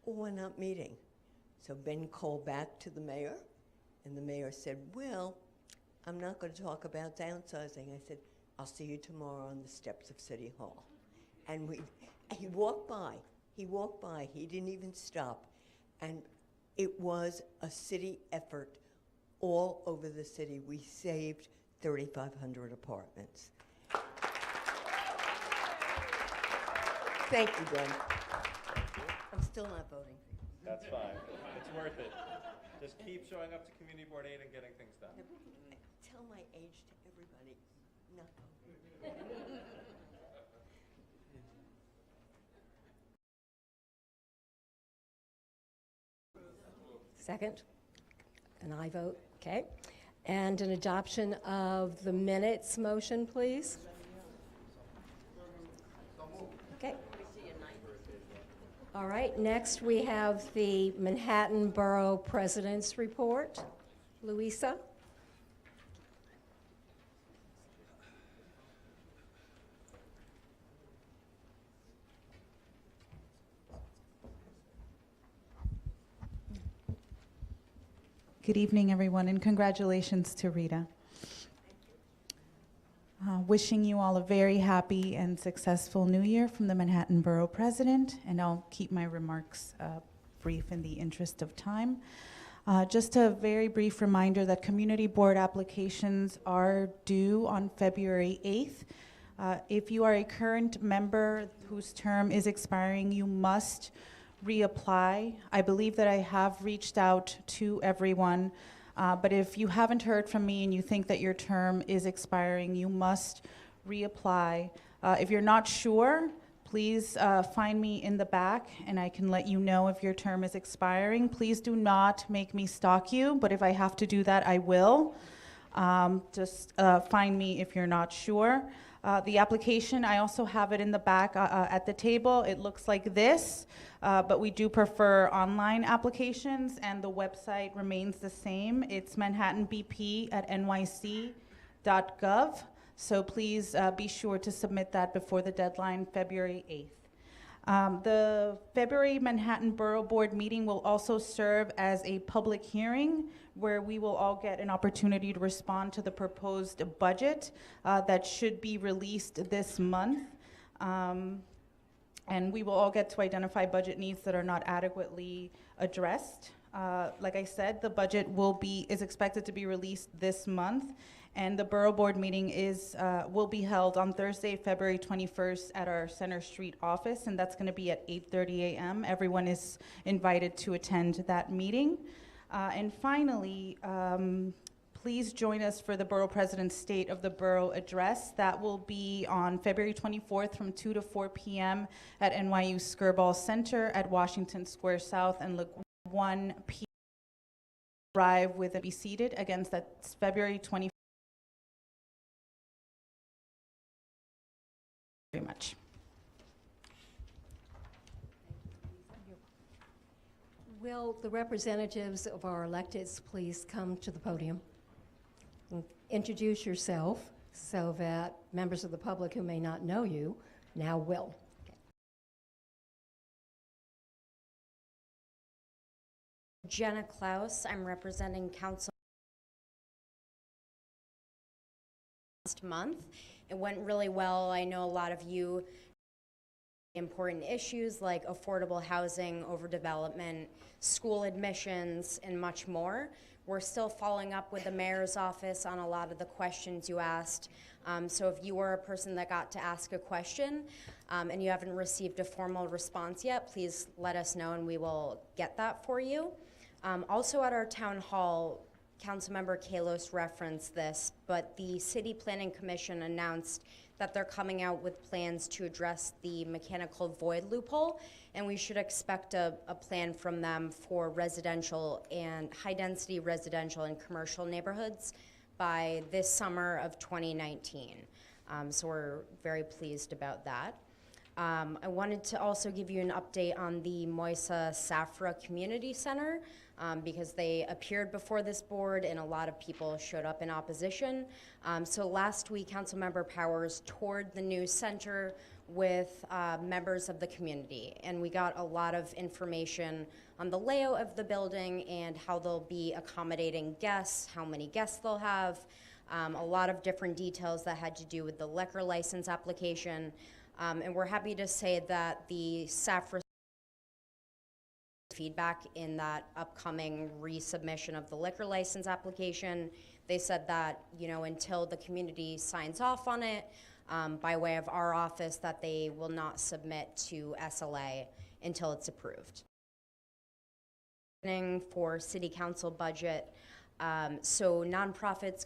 or we're not meeting. So Ben called back to the mayor, and the mayor said, well, I'm not going to talk about downsizing. I said, I'll see you tomorrow on the steps of City Hall. And he walked by. He walked by. He didn't even stop. And it was a city effort all over the city. We saved 3,500 apartments. Thank you, Ben. I'm still not voting for you. That's fine. It's worth it. Just keep showing up to Community Board 8 and getting things done. Tell my age to everybody. Not voting. Second? And I vote, okay. And an adoption of the minutes motion, please. Okay. All right, next we have the Manhattan Borough President's Report. Louisa? Good evening, everyone, and congratulations to Rita. Wishing you all a very happy and successful new year from the Manhattan Borough President, and I'll keep my remarks brief in the interest of time. Just a very brief reminder that community board applications are due on February 8th. If you are a current member whose term is expiring, you must reapply. I believe that I have reached out to everyone, but if you haven't heard from me and you think that your term is expiring, you must reapply. If you're not sure, please find me in the back and I can let you know if your term is expiring. Please do not make me stalk you, but if I have to do that, I will. Just find me if you're not sure. The application, I also have it in the back at the table. It looks like this, but we do prefer online applications, and the website remains the same. It's manhattanbp@nyc.gov, so please be sure to submit that before the deadline, February 8th. The February Manhattan Borough Board meeting will also serve as a public hearing where we will all get an opportunity to respond to the proposed budget that should be released this month. And we will all get to identify budget needs that are not adequately addressed. Like I said, the budget is expected to be released this month, and the Borough Board meeting will be held on Thursday, February 21st at our Center Street office, and that's gonna be at 8:30 a.m. Everyone is invited to attend that meeting. And finally, please join us for the Borough President's State of the Borough Address. That will be on February 24th from 2 to 4 p.m. at NYU Skirball Center at Washington Square South and look 1 p.m. Drive with a be seated. Again, that's February 24th. Very much. Will the representatives of our electeds please come to the podium? Introduce yourself so that members of the public who may not know you now will. Okay. Jenna Klaus, I'm representing Council last month. It went really well. I know a lot of you important issues like affordable housing, overdevelopment, school admissions, and much more. We're still following up with the mayor's office on a lot of the questions you asked. So if you were a person that got to ask a question and you haven't received a formal response yet, please let us know and we will get that for you. Also at our town hall, Councilmember Kallos referenced this, but the City Planning Commission announced that they're coming out with plans to address the mechanical void loophole, and we should expect a plan from them for residential and high-density residential and commercial neighborhoods by this summer of 2019. So we're very pleased about that. I wanted to also give you an update on the Moisa Safra Community Center because they appeared before this board and a lot of people showed up in opposition. So last week, Councilmember Powers toured the new center with members of the community, and we got a lot of information on the layout of the building and how they'll be accommodating guests, how many guests they'll have, a lot of different details that had to do with the liquor license application. And we're happy to say that the Safra feedback in that upcoming resubmission of the liquor license application. They said that, you know, until the community signs off on it, by way of our office, that they will not submit to SLA until it's approved. For city council budget, so nonprofits,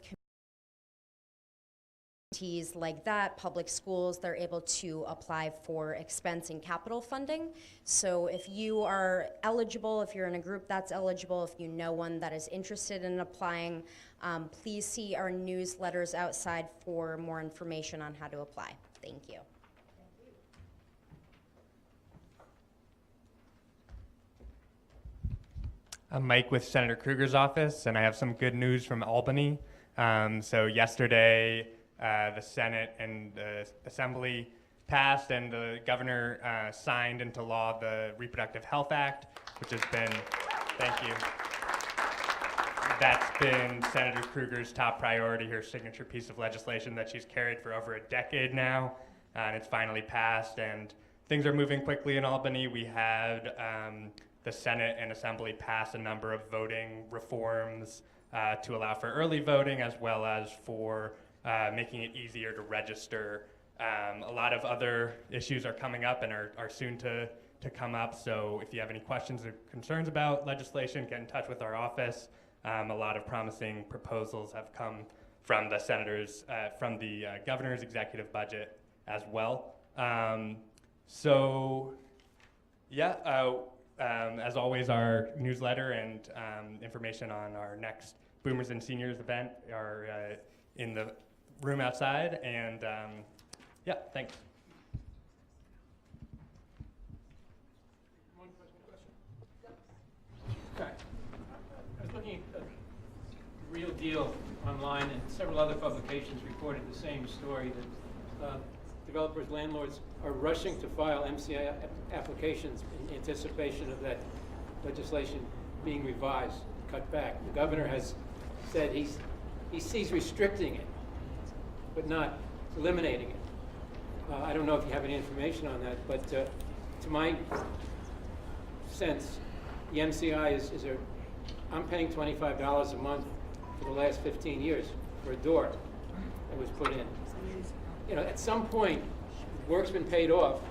like that, public schools, they're able to apply for expense and capital funding. So if you are eligible, if you're in a group that's eligible, if you know one that is interested in applying, please see our newsletters outside for more information on how to apply. Thank you. I'm Mike with Senator Kruger's office, and I have some good news from Albany. So yesterday, the Senate and the Assembly passed and the governor signed into law the Reproductive Health Act, which has been, thank you, that's been Senator Kruger's top priority, her signature piece of legislation that she's carried for over a decade now, and it's finally passed, and things are moving quickly in Albany. We had the Senate and Assembly pass a number of voting reforms to allow for early voting as well as for making it easier to register. A lot of other issues are coming up and are soon to come up, so if you have any questions or concerns about legislation, get in touch with our office. A lot of promising proposals have come from the senators, from the governor's executive budget as well. So, yeah, as always, our newsletter and information on our next Boomers and Seniors event are in the room outside, and yeah, thanks. Okay. I was looking at Real Deal online, and several other publications reported the same story, that developers, landlords are rushing to file MCI applications in anticipation of that legislation being revised, cut back. The governor has said he sees restricting it, but not eliminating it. I don't know if you have any information on that, but to my sense, the MCI I'm paying $25 a month for the last 15 years for a door that was put in. You know, at some point, work's been paid off,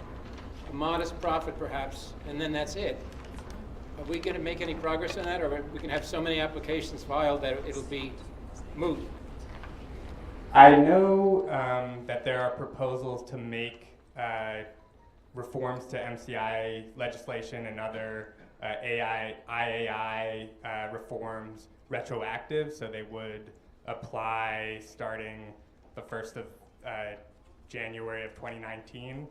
a modest profit perhaps, and then that's it. Are we going to make any progress on that, or we can have so many applications filed that it'll be moot? I know that there are proposals to make reforms to MCI legislation and other IAI reforms retroactive, so they would apply starting the 1st of January of 2019.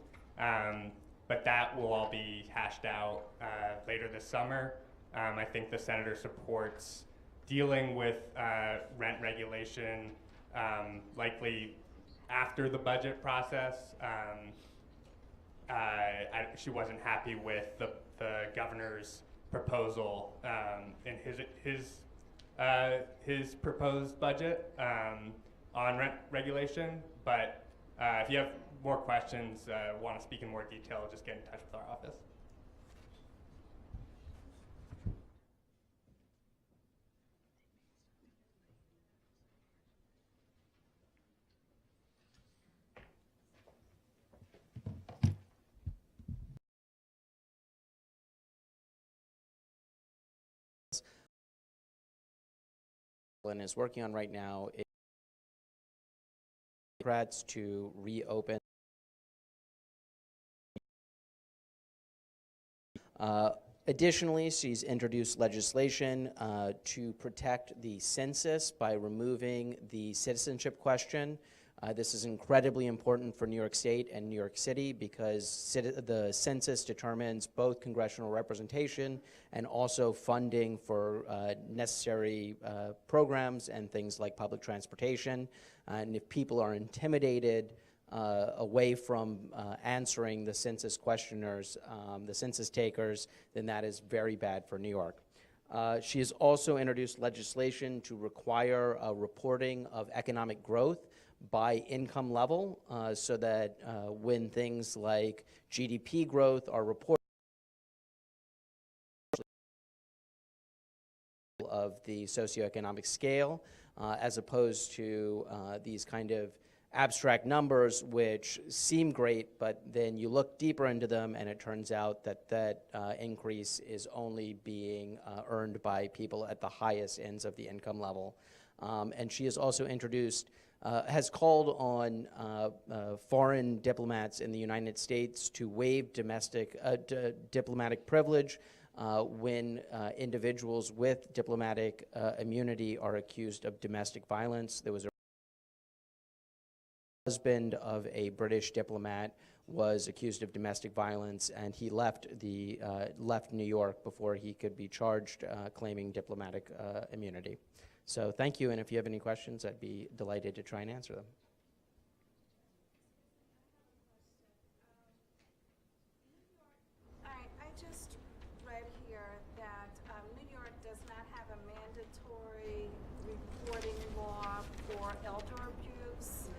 But that will all be hashed out later this summer. I think the senator supports dealing with rent regulation likely after the budget process. She wasn't happy with the governor's proposal in his proposed budget on rent regulation. But if you have more questions, want to speak in more detail, just get in touch with our office. and is working on right now is Democrats to reopen. Additionally, she's introduced legislation to protect the census by removing the citizenship question. This is incredibly important for New York State and New York City because the census determines both congressional representation and also funding for necessary programs and things like public transportation. And if people are intimidated away from answering the census questioners, the census takers, then that is very bad for New York. She has also introduced legislation to require reporting of economic growth by income level so that when things like GDP growth are reported of the socioeconomic scale as opposed to these kind of abstract numbers which seem great, but then you look deeper into them and it turns out that that increase is only being earned by people at the highest ends of the income level. And she has also introduced has called on foreign diplomats in the United States to waive diplomatic privilege when individuals with diplomatic immunity are accused of domestic violence. There was a husband of a British diplomat was accused of domestic violence, and he left New York before he could be charged claiming diplomatic immunity. So thank you, and if you have any questions, I'd be delighted to try and answer them. I just read here that New York does not have a mandatory reporting law for elder abuse.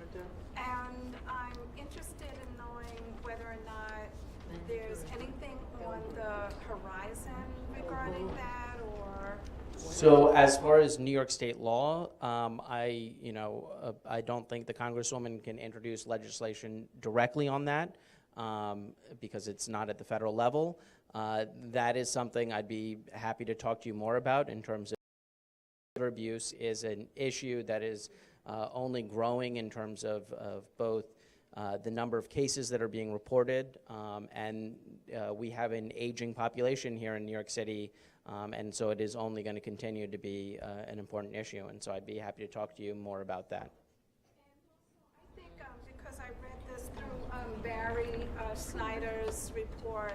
And I'm interested in knowing whether or not there's anything on the horizon regarding that, or... So as far as New York State law, I don't think the Congresswoman can introduce legislation directly on that because it's not at the federal level. That is something I'd be happy to talk to you more about in terms of elder abuse is an issue that is only growing in terms of both the number of cases that are being reported and we have an aging population here in New York City. And so it is only going to continue to be an important issue, and so I'd be happy to talk to you more about that. I think because I read this through Barry Snyder's report,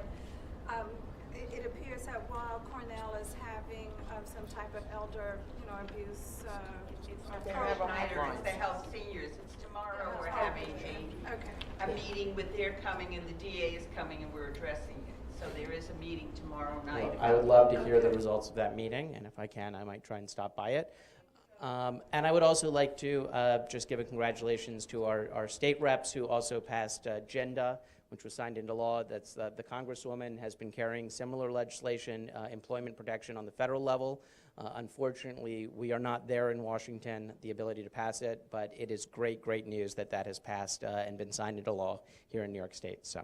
it appears that while Cornell is having some type of elder, abuse program, it's to help seniors. It's tomorrow. We're having a meeting with their coming, and the DA is coming, and we're addressing it. So there is a meeting tomorrow night. Well, I would love to hear the results of that meeting, and if I can, I might try and stop by it. And I would also like to just give a congratulations to our state reps who also passed GENDA, which was signed into law. That's the Congresswoman has been carrying similar legislation, employment protection on the federal level. Unfortunately, we are not there in Washington, the ability to pass it, but it is great, great news that that has passed and been signed into law here in New York State. So.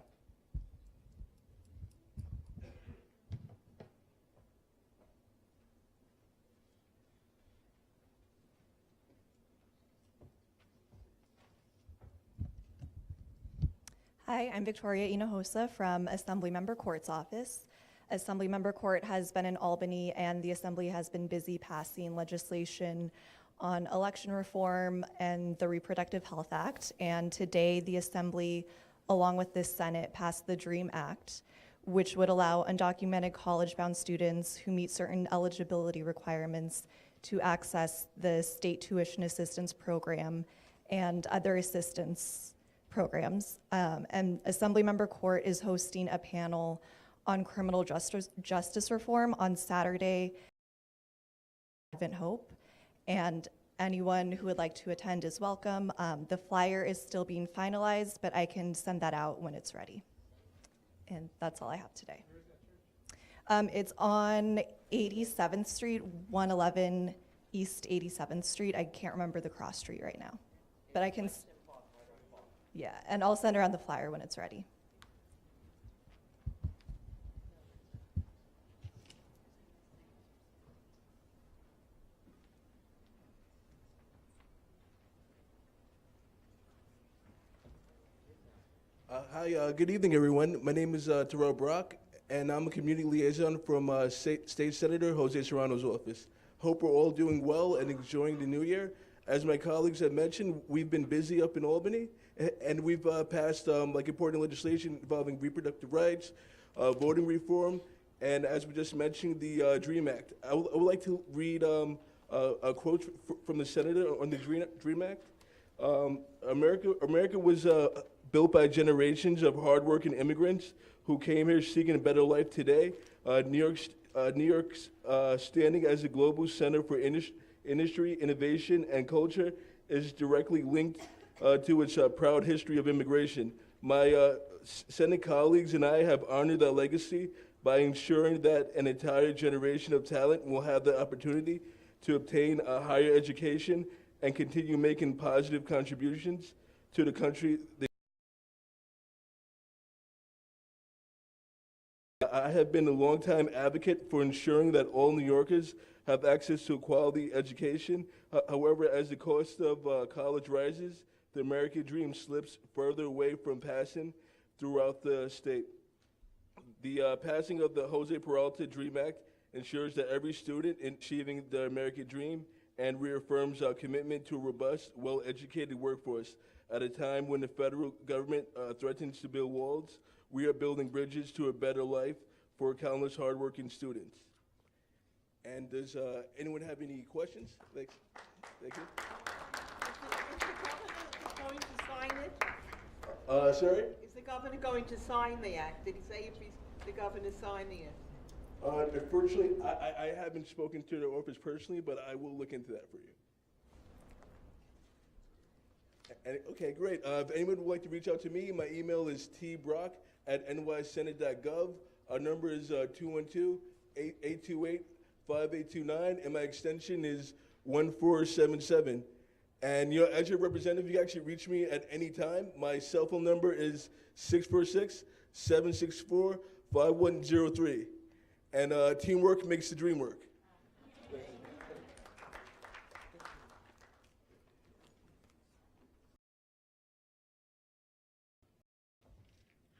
Hi, I'm Victoria Hinojosa from Assemblymember Court's office. Assemblymember Court has been in Albany, and the Assembly has been busy passing legislation on election reform and the Reproductive Health Act. And today, the Assembly, along with the Senate, passed the DREAM Act, which would allow undocumented college-bound students who meet certain eligibility requirements to access the state tuition assistance program and other assistance programs. And Assemblymember Court is hosting a panel on criminal justice reform on Saturday, Advent Hope, and anyone who would like to attend is welcome. The flyer is still being finalized, but I can send that out when it's ready. And that's all I have today. It's on 87th Street, 111 East 87th Street. I can't remember the cross street right now, but I can. Yeah, and I'll send around the flyer when it's ready. Hi, good evening, everyone. My name is Terrell Brock, and I'm a community liaison from State Senator Jose Serrano's office. Hope we're all doing well and enjoying the new year. As my colleagues have mentioned, we've been busy up in Albany, and we've passed important legislation involving reproductive rights, voting reform, and as we just mentioned, the DREAM Act. I would like to read a quote from the senator on the DREAM Act. America was built by generations of hardworking immigrants who came here seeking a better life today. New York's standing as a global center for industry, innovation, and culture is directly linked to its proud history of immigration. My Senate colleagues and I have honored that legacy by ensuring that an entire generation of talent will have the opportunity to obtain a higher education and continue making positive contributions to the country. I have been a longtime advocate for ensuring that all New Yorkers have access to a quality education. However, as the cost of college rises, the American dream slips further away from passing throughout the state. The passing of the Jose Peralta DREAM Act ensures that every student in achieving the American dream and reaffirms our commitment to a robust, well-educated workforce. At a time when the federal government threatens to build walls, we are building bridges to a better life for countless hardworking students. And does anyone have any questions? Thank you. Is the governor going to sign it? Sorry? Is the governor going to sign the act? Did he say if the governor signing it? Unfortunately, I haven't spoken to the office personally, but I will look into that for you. Okay, great. If anyone would like to reach out to me, my email is tbrock@nysenate.gov. Our number is 212-828-5829, and my extension is 1477. And as your representative, you can actually reach me at any time. My cell phone number is 646-764-5103. And teamwork makes the dream work.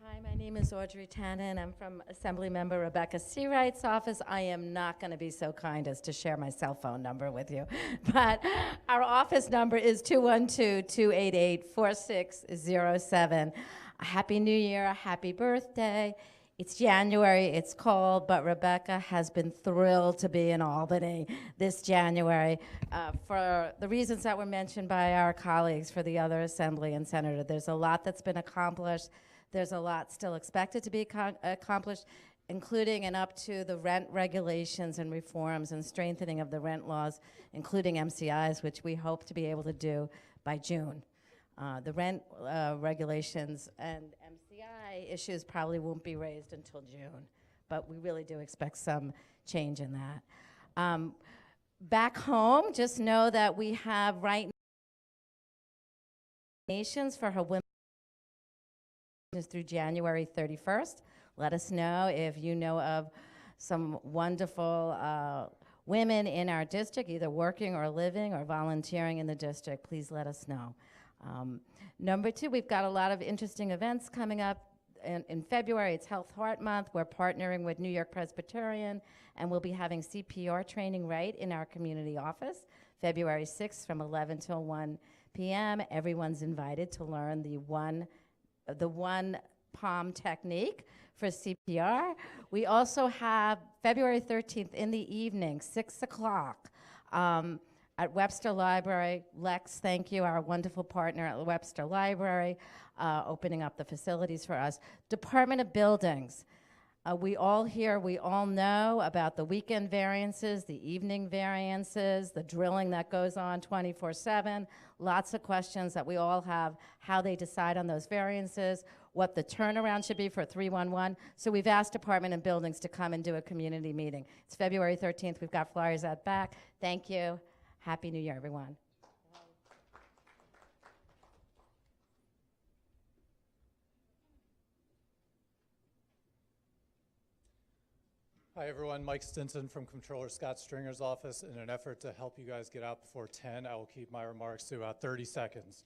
Hi, my name is Audrey Tannen. I'm from Assemblymember Rebecca Seawright's office. I am not going to be so kind as to share my cell phone number with you, but our office number is 212-288-4607. A Happy New Year, a happy birthday. It's January, it's cold, but Rebecca has been thrilled to be in Albany this January for the reasons that were mentioned by our colleagues for the other assembly and senator. There's a lot that's been accomplished. There's a lot still expected to be accomplished, including and up to the rent regulations and reforms and strengthening of the rent laws, including MCIs, which we hope to be able to do by June. The rent regulations and MCI issues probably won't be raised until June, but we really do expect some change in that. Back home, just know that we have right now nominations for her women through January 31st. Let us know if you know of some wonderful women in our district, either working or living or volunteering in the district. Please let us know. Number two, we've got a lot of interesting events coming up. In February, it's Health Heart Month. We're partnering with New York Presbyterian, and we'll be having CPR training right in our community office, February 6th from 11 till 1 p.m. Everyone's invited to learn the one palm technique for CPR. We also have February 13th in the evening, 6 o'clock, at Webster Library. Lex, thank you, our wonderful partner at Webster Library, opening up the facilities for us. Department of Buildings. We all know about the weekend variances, the evening variances, the drilling that goes on 24/7. Lots of questions that we all have, how they decide on those variances, what the turnaround should be for 311. So we've asked Department of Buildings to come and do a community meeting. It's February 13th. We've got flyers out back. Thank you. Happy New Year, everyone. Hi everyone, Mike Stinson from Comptroller Scott Stringer's office. In an effort to help you guys get out before 10, I will keep my remarks to about 30 seconds.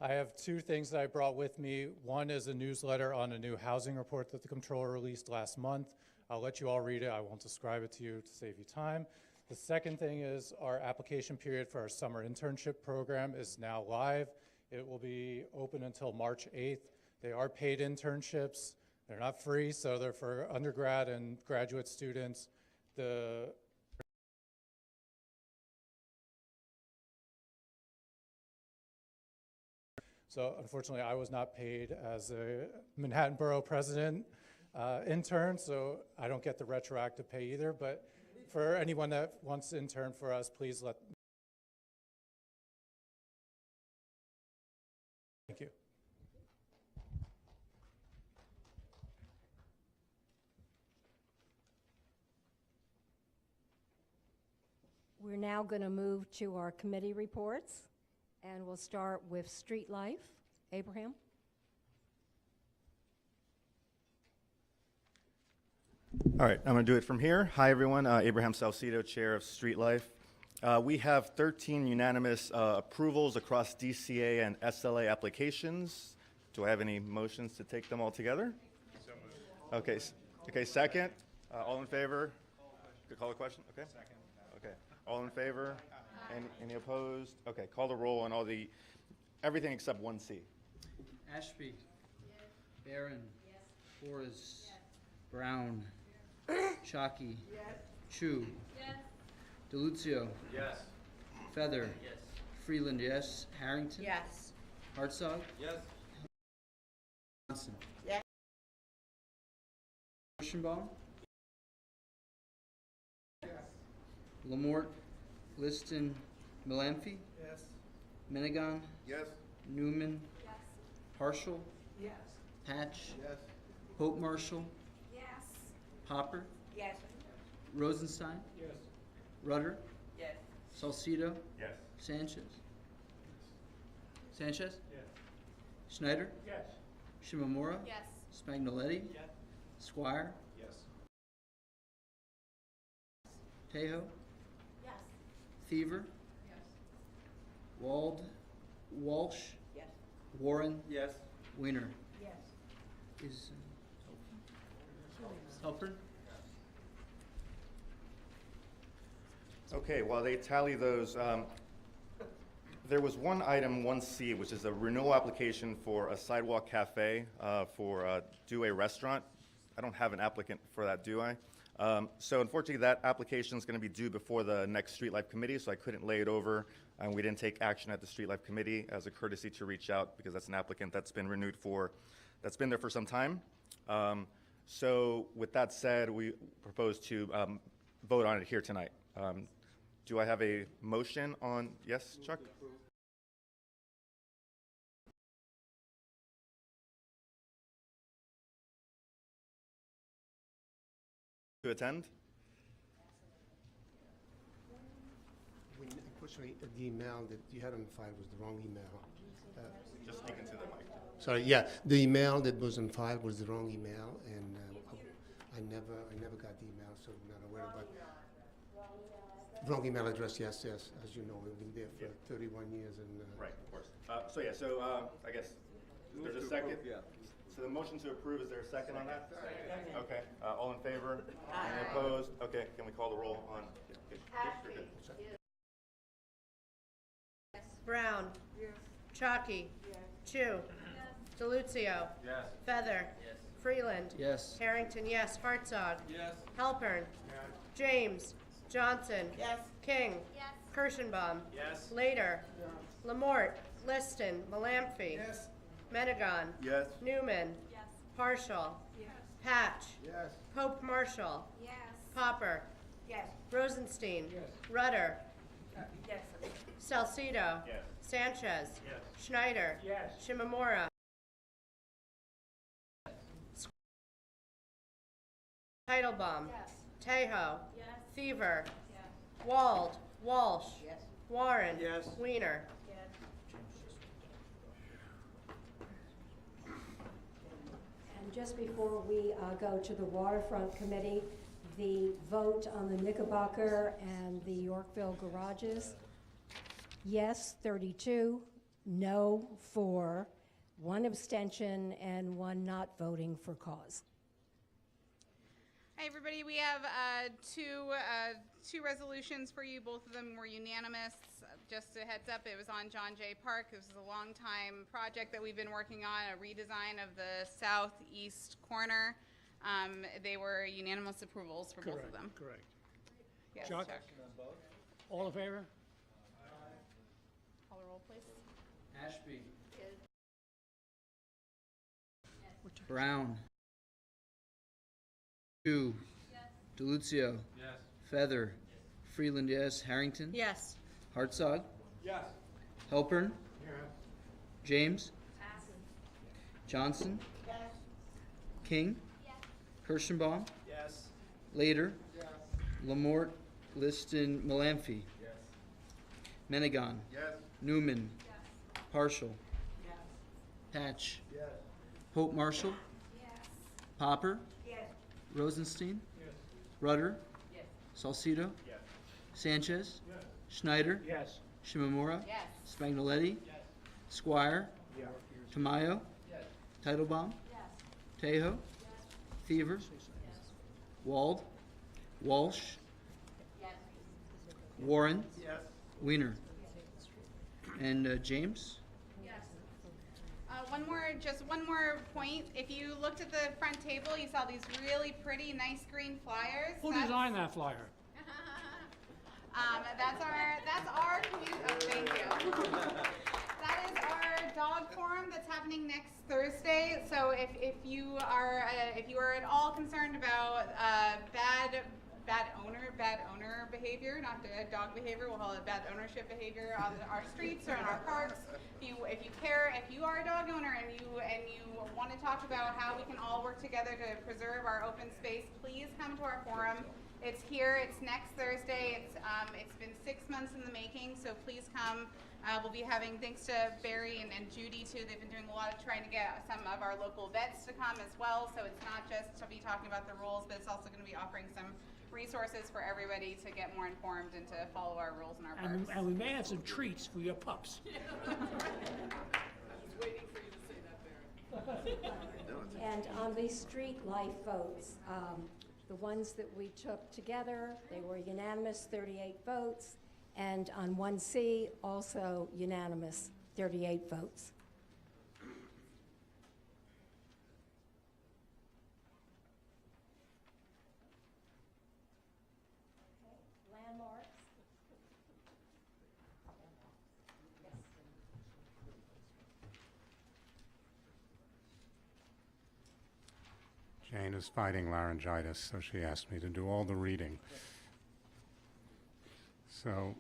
I have two things that I brought with me. One is a newsletter on a new housing report that the comptroller released last month. I'll let you all read it. I won't describe it to you to save you time. The second thing is our application period for our summer internship program is now live. It will be open until March 8th. They are paid internships. They're not free, so they're for undergrad and graduate students. So unfortunately, I was not paid as a Manhattan Borough president intern, so I don't get the retroactive pay either. But for anyone that wants to intern for us, please let. Thank you. We're now going to move to our committee reports, and we'll start with Street Life. Abraham? All right, I'm going to do it from here. Hi, everyone. Abraham Salcido, Chair of Street Life. We have 13 unanimous approvals across DCA and SLA applications. Do I have any motions to take them all together? Okay, second. All in favor? Could call the question? Okay. Second. Okay. All in favor? Any opposed? Okay, call the roll on everything except 1C. Ashby. Barron. Flores. Brown. Shockey. Chu. DeLuzio. Yes. Feather. Yes. Freeland, yes. Harrington. Yes. Hartzog. Yes. Johnson. Yes. Kirschenbaum. Lamort. Liston. Malamphy. Yes. Menegon. Yes. Newman. Yes. Partial. Yes. Patch. Yes. Pope Marshall. Yes. Popper. Yes. Rosenstein. Yes. Rudder. Yes. Salcido. Yes. Sanchez. Sanchez. Yes. Schneider. Yes. Shimamura. Yes. Spagnoletti. Yes. Squire. Yes. Tejo. Yes. Thiever. Yes. Walsh. Yes. Warren. Yes. Weiner. Yes. Is Halpern? Okay, while they tally those, there was one item, 1C, which is a renewal application for a sidewalk cafe for Due Restaurant. I don't have an applicant for that, do I? So unfortunately, that application is going to be due before the next Street Life Committee, so I couldn't lay it over, and we didn't take action at the Street Life Committee as a courtesy to reach out, because that's an applicant that's been renewed that's been there for some time. So with that said, we propose to vote on it here tonight. Do I have a motion on, yes, Chuck? To attend? Unfortunately, the email that you had on file was the wrong email. Just speak into the mic. Sorry, yeah, the email that was on file was the wrong email, and I never got the email, so I'm not aware of it. Wrong email address, yes, as you know, we've been there for 31 years and. Right, of course. I guess, there's a second? Yeah. So the motion to approve, is there a second on that? Second. Okay, all in favor? Any opposed? Okay, can we call the roll on? You're good. Brown. Yes. Chalky. Yes. Chu. DeLuzio. Yes. Feather. Yes. Freeland. Yes. Harrington, yes. Hartzog. Yes. Halpern. James. Johnson. Yes. King. Yes. Kirschenbaum. Yes. Later. Lamort. Liston. Malamphy. Yes. Menegon. Yes. Newman. Yes. Partial. Yes. Patch. Yes. Pope Marshall. Yes. Popper. Yes. Rosenstein. Yes. Rudder. Yes. Salcido. Yes. Sanchez. Yes. Schneider. Yes. Shimamura. Titlebaum. Yes. Tejo. Yes. Thiever. Yes. Wald. Walsh. Yes. Warren. Yes. Weiner. Yes. And just before we go to the Waterfront Committee, the vote on the Knickerbocker and the Yorkville garages, yes, 32, no, 4, 1 abstention, and 1 not voting for cause. Hi, everybody. We have two resolutions for you. Both of them were unanimous. Just a heads up, it was on John Jay Park. This is a long-time project that we've been working on, a redesign of the southeast corner. They were unanimous approvals for both of them. Correct. Yes, Chuck? Chuck. All in favor? Call the roll, please. Ashby. Brown. Chu. DeLuzio. Yes. Feather. Freeland, yes. Harrington. Yes. Hartzog. Yes. Halpern. Yes. James. Johnson. Yes. King. Kirschenbaum. Yes. Later. Yes. Lamort. Liston. Malamphy. Yes. Menegon. Yes. Newman. Partial. Yes. Patch. Yes. Hope Marshall. Yes. Popper. Yes. Rosenstein. Yes. Rudder. Yes. Salcido. Yes. Sanchez. Yes. Schneider. Yes. Shimamura. Yes. Spagnoletti. Yes. Squire. Yeah. Tamayo. Yes. Titlebaum. Yes. Tejo. Fever. Wald. Walsh. Yes. Warren. Yes. Wiener. And James. Yes. One more point. If you looked at the front table, you saw these really pretty, nice green flyers. Who designed that flyer? That's our community. Oh, thank you. That is our dog forum that's happening next Thursday. So if you are at all concerned about bad owner behavior, not bad dog behavior, we'll call it bad ownership behavior on our streets or in our parks. If you care, if you are a dog owner and you want to talk about how we can all work together to preserve our open space, please come to our forum. It's here. It's next Thursday. It's been 6 months in the making, so please come. We'll be having, thanks to Barry and Judy too, they've been doing a lot of trying to get some of our local vets to come as well. So it's not just to be talking about the rules, but it's also going to be offering some resources for everybody to get more informed and to follow our rules in our parks. And we may have some treats for your pups. And on the street light votes, the ones that we took together, they were unanimous, 38 votes. And on 1C, also unanimous, 38 votes. Landmarks. Jane is fighting laryngitis, so she asked me to do all the reading. So,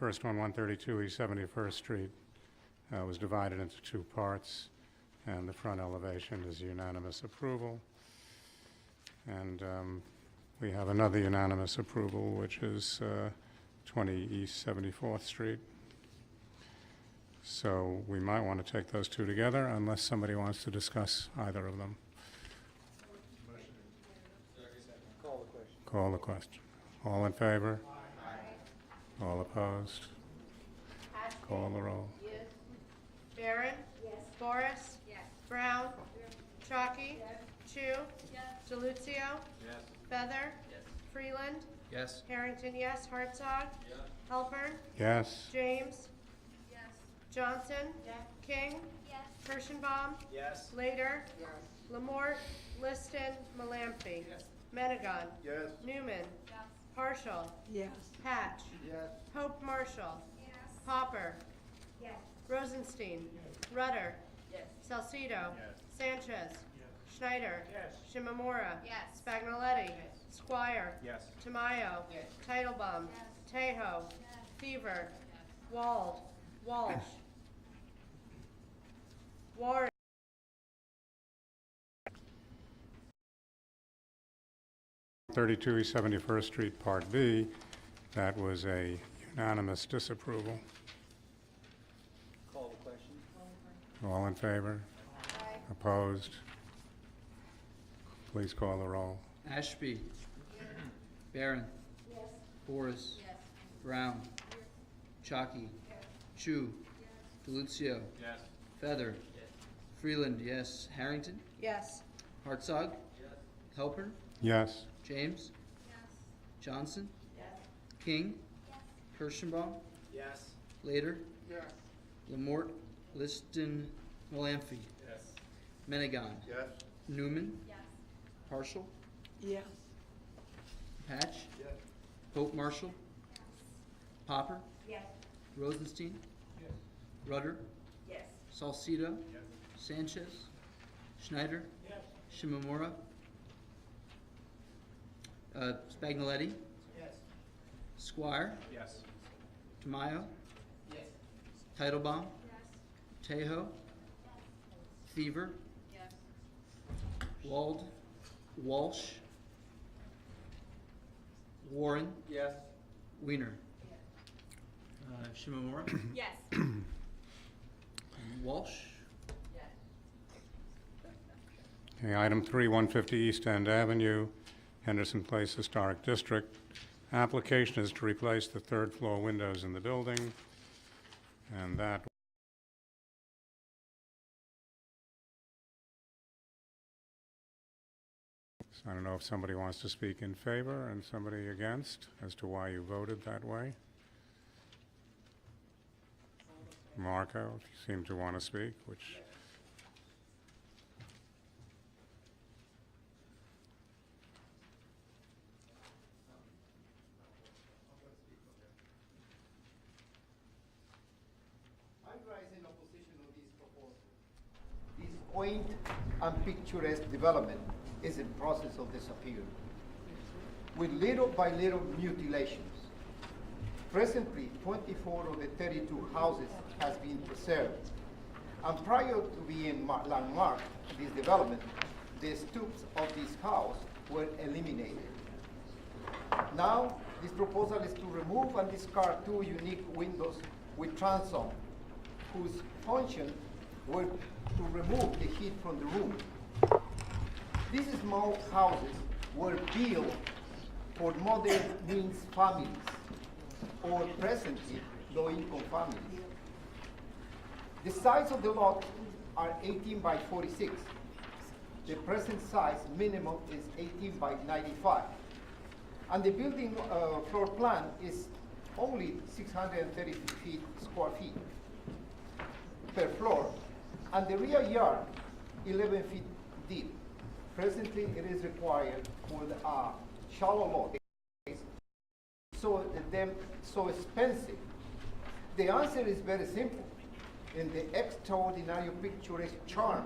first one, 132 East 71st Street, was divided into 2 parts, and the front elevation is unanimous approval. And we have another unanimous approval, which is 20 East 74th Street. So we might want to take those 2 together, unless somebody wants to discuss either of them. Call the question. Call the question. All in favor? All opposed? Call the roll. Yes. Barron? Yes. Forrest? Yes. Brown? Yes. Chalky? Yes. Chu? Yes. DeLuzio? Yes. Feather? Yes. Freeland? Yes. Harrington, yes. Hartzog? Yes. Halpern? Yes. James? Yes. Johnson? Yes. King? Yes. Kirschenbaum? Yes. Later? Yes. Lamort? Liston? Malamphy? Yes. Menegon? Yes. Newman? Yes. Partial? Yes. Patch? Yes. Hope Marshall? Yes. Popper? Yes. Rosenstein? Rudder? Yes. Salcido? Yes. Sanchez? Schneider? Yes. Shimamura? Yes. Spagnoletti? Squire? Yes. Tamayo? Yes. Titlebaum? Tejo? Fever? Wald? Walsh? Warren? 32 East 71st Street, Part B, that was a unanimous disapproval. Call the question. All in favor? Aye. Opposed? Please call the roll. Ashby. Barron. Yes. Boris. Yes. Brown. Chalky. Chu. DeLucio. Yes. Feather. Freeland, yes. Harrington. Yes. Hartzog. Halpern. Yes. James. Johnson. King. Kirschenbaum. Yes. Later. Yes. Lamort. Liston. Malamphy. Yes. Menegon. Yes. Newman. Partial. Yes. Patch. Yes. Pope Marshall. Popper. Yes. Rosenstein. Yes. Rudder. Yes. Salcido. Sanchez. Schneider. Yes. Shimomura. Spagnoletti. Yes. Squire. Yes. Tamayo. Yes. Titlebaum. Tejo. Fever. Wald. Walsh. Warren. Yes. Wiener. Shimomura. Yes. Walsh. Okay, item 3, 150 East End Avenue, Henderson Place Historic District. Application is to replace the third floor windows in the building, and that so I don't know if somebody wants to speak in favor and somebody against as to why you voted that way. Marco, you seem to want to speak, which I'm raising opposition on this proposal. This quaint and picturesque development is in process of disappearing, with little by little mutilations. Presently, 24 of the 32 houses has been preserved, and prior to being landmarked this development, the stoops of this house were eliminated. Now, this proposal is to remove and discard two unique windows with transom, whose function were to remove the heat from the room. These small houses were built for modern means families or presently low-income families. The size of the lot are 18 by 46. The present size minimum is 18 by 95. And the building floor plan is only 630 square feet per floor, and the rear yard 11 feet deep. Presently, it is required for the shallow lot, so expensive. The answer is very simple. In the extraordinary picturesque charm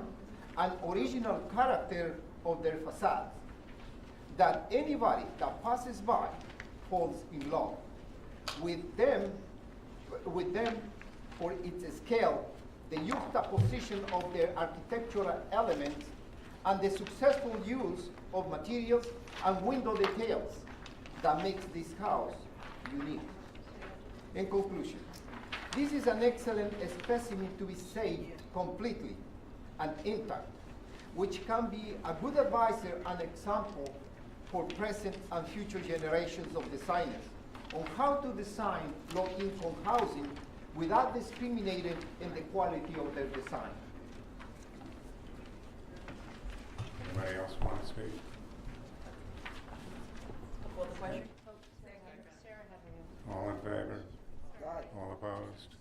and original character of their facades, that anybody that passes by falls in love with them for its scale, the juxtaposition of their architectural elements, and the successful use of materials and window details that makes this house unique. In conclusion, this is an excellent specimen to be saved completely and intact, which can be a good advisor and example for present and future generations of designers on how to design low-income housing without discriminating in the quality of their design. anybody else want to speak? Call the question? All in favor? All opposed?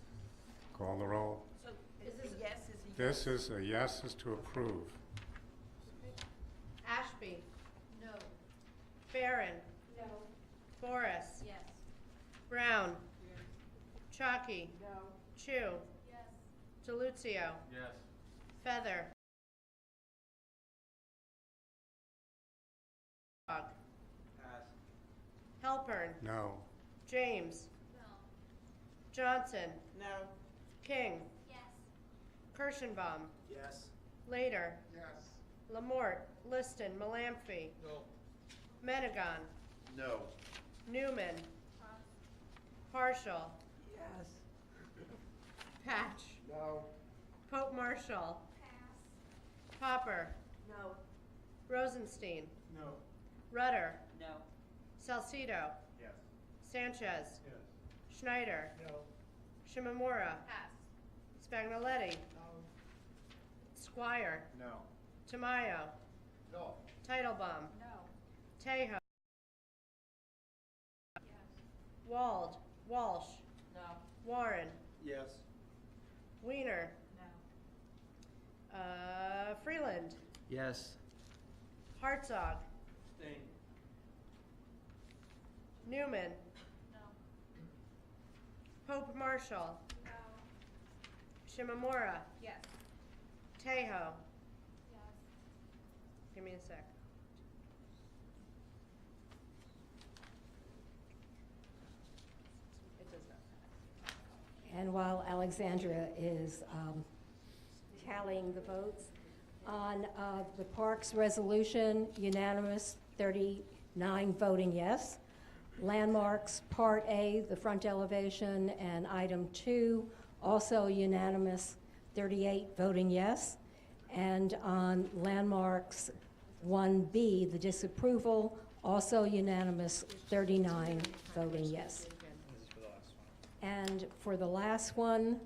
Call the roll. So is this a yes, is a yes? This is a yes is to approve. Ashby. No. Barron. No. Forrest. Yes. Brown. Chalky. No. Chu. Yes. DeLucio. Yes. Feather. Pass. Halpern. No. James. No. Johnson. No. King. Yes. Kirschenbaum. Yes. Later. Yes. Lamort. Liston. Malamphy. No. Menegon. No. Newman. Partial. Yes. Patch. No. Pope Marshall. Pass. Popper. No. Rosenstein. No. Rudder. No. Salcido. Yes. Sanchez. Yes. Schneider. No. Shimomura. Pass. Spagnoletti. Squire. No. Tamayo. No. Titlebaum. No. Tejo. Wald. Walsh. No. Warren. Yes. Weiner. No. Freeland. Yes. Hartzog. Abstain. Newman. No. Pope Marshall. No. Shimamura. Yes. Tejo. Yes. Give me a sec. It does not. And while Alexandria is tallying the votes, on the Parks resolution, unanimous, 39 voting yes. Landmarks, Part A, the front elevation, and Item 2, also unanimous, 38 voting yes. And on Landmarks 1B, the disapproval, also unanimous, 39 voting yes. And for the last one,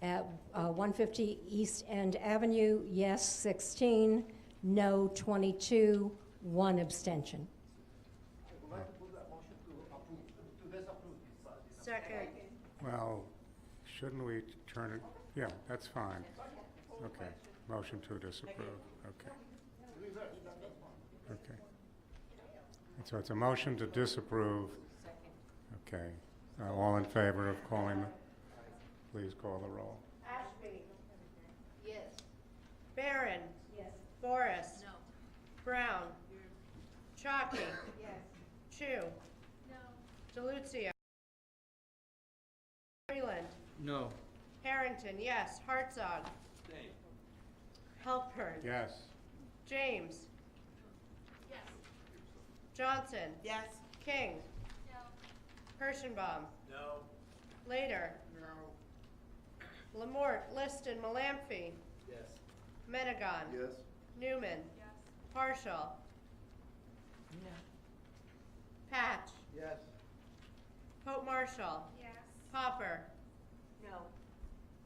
at 150 East End Avenue, yes 16, no 22, 1 abstention. I would like to put that motion to disapprove this. Second. Well, shouldn't we turn it, yeah, that's fine. Okay, motion to disapprove, okay. Okay. So it's a motion to disapprove. Okay. All in favor of calling, please call the roll. Ashby. Yes. Barron. Yes. Boris. No. Brown. Chalky. Yes. Chu. No. DeLuzio. Freeland. No. Harrington, yes. Hartzog. Halpern. Yes. James. Yes. Johnson. Yes. King. No. Kirschenbaum. No. Later. No. Lamort, Liston, Malamphy. Yes. Menegon. Yes. Newman. Yes. Partial. Patch. Yes. Pope Marshall. Yes. Popper. No.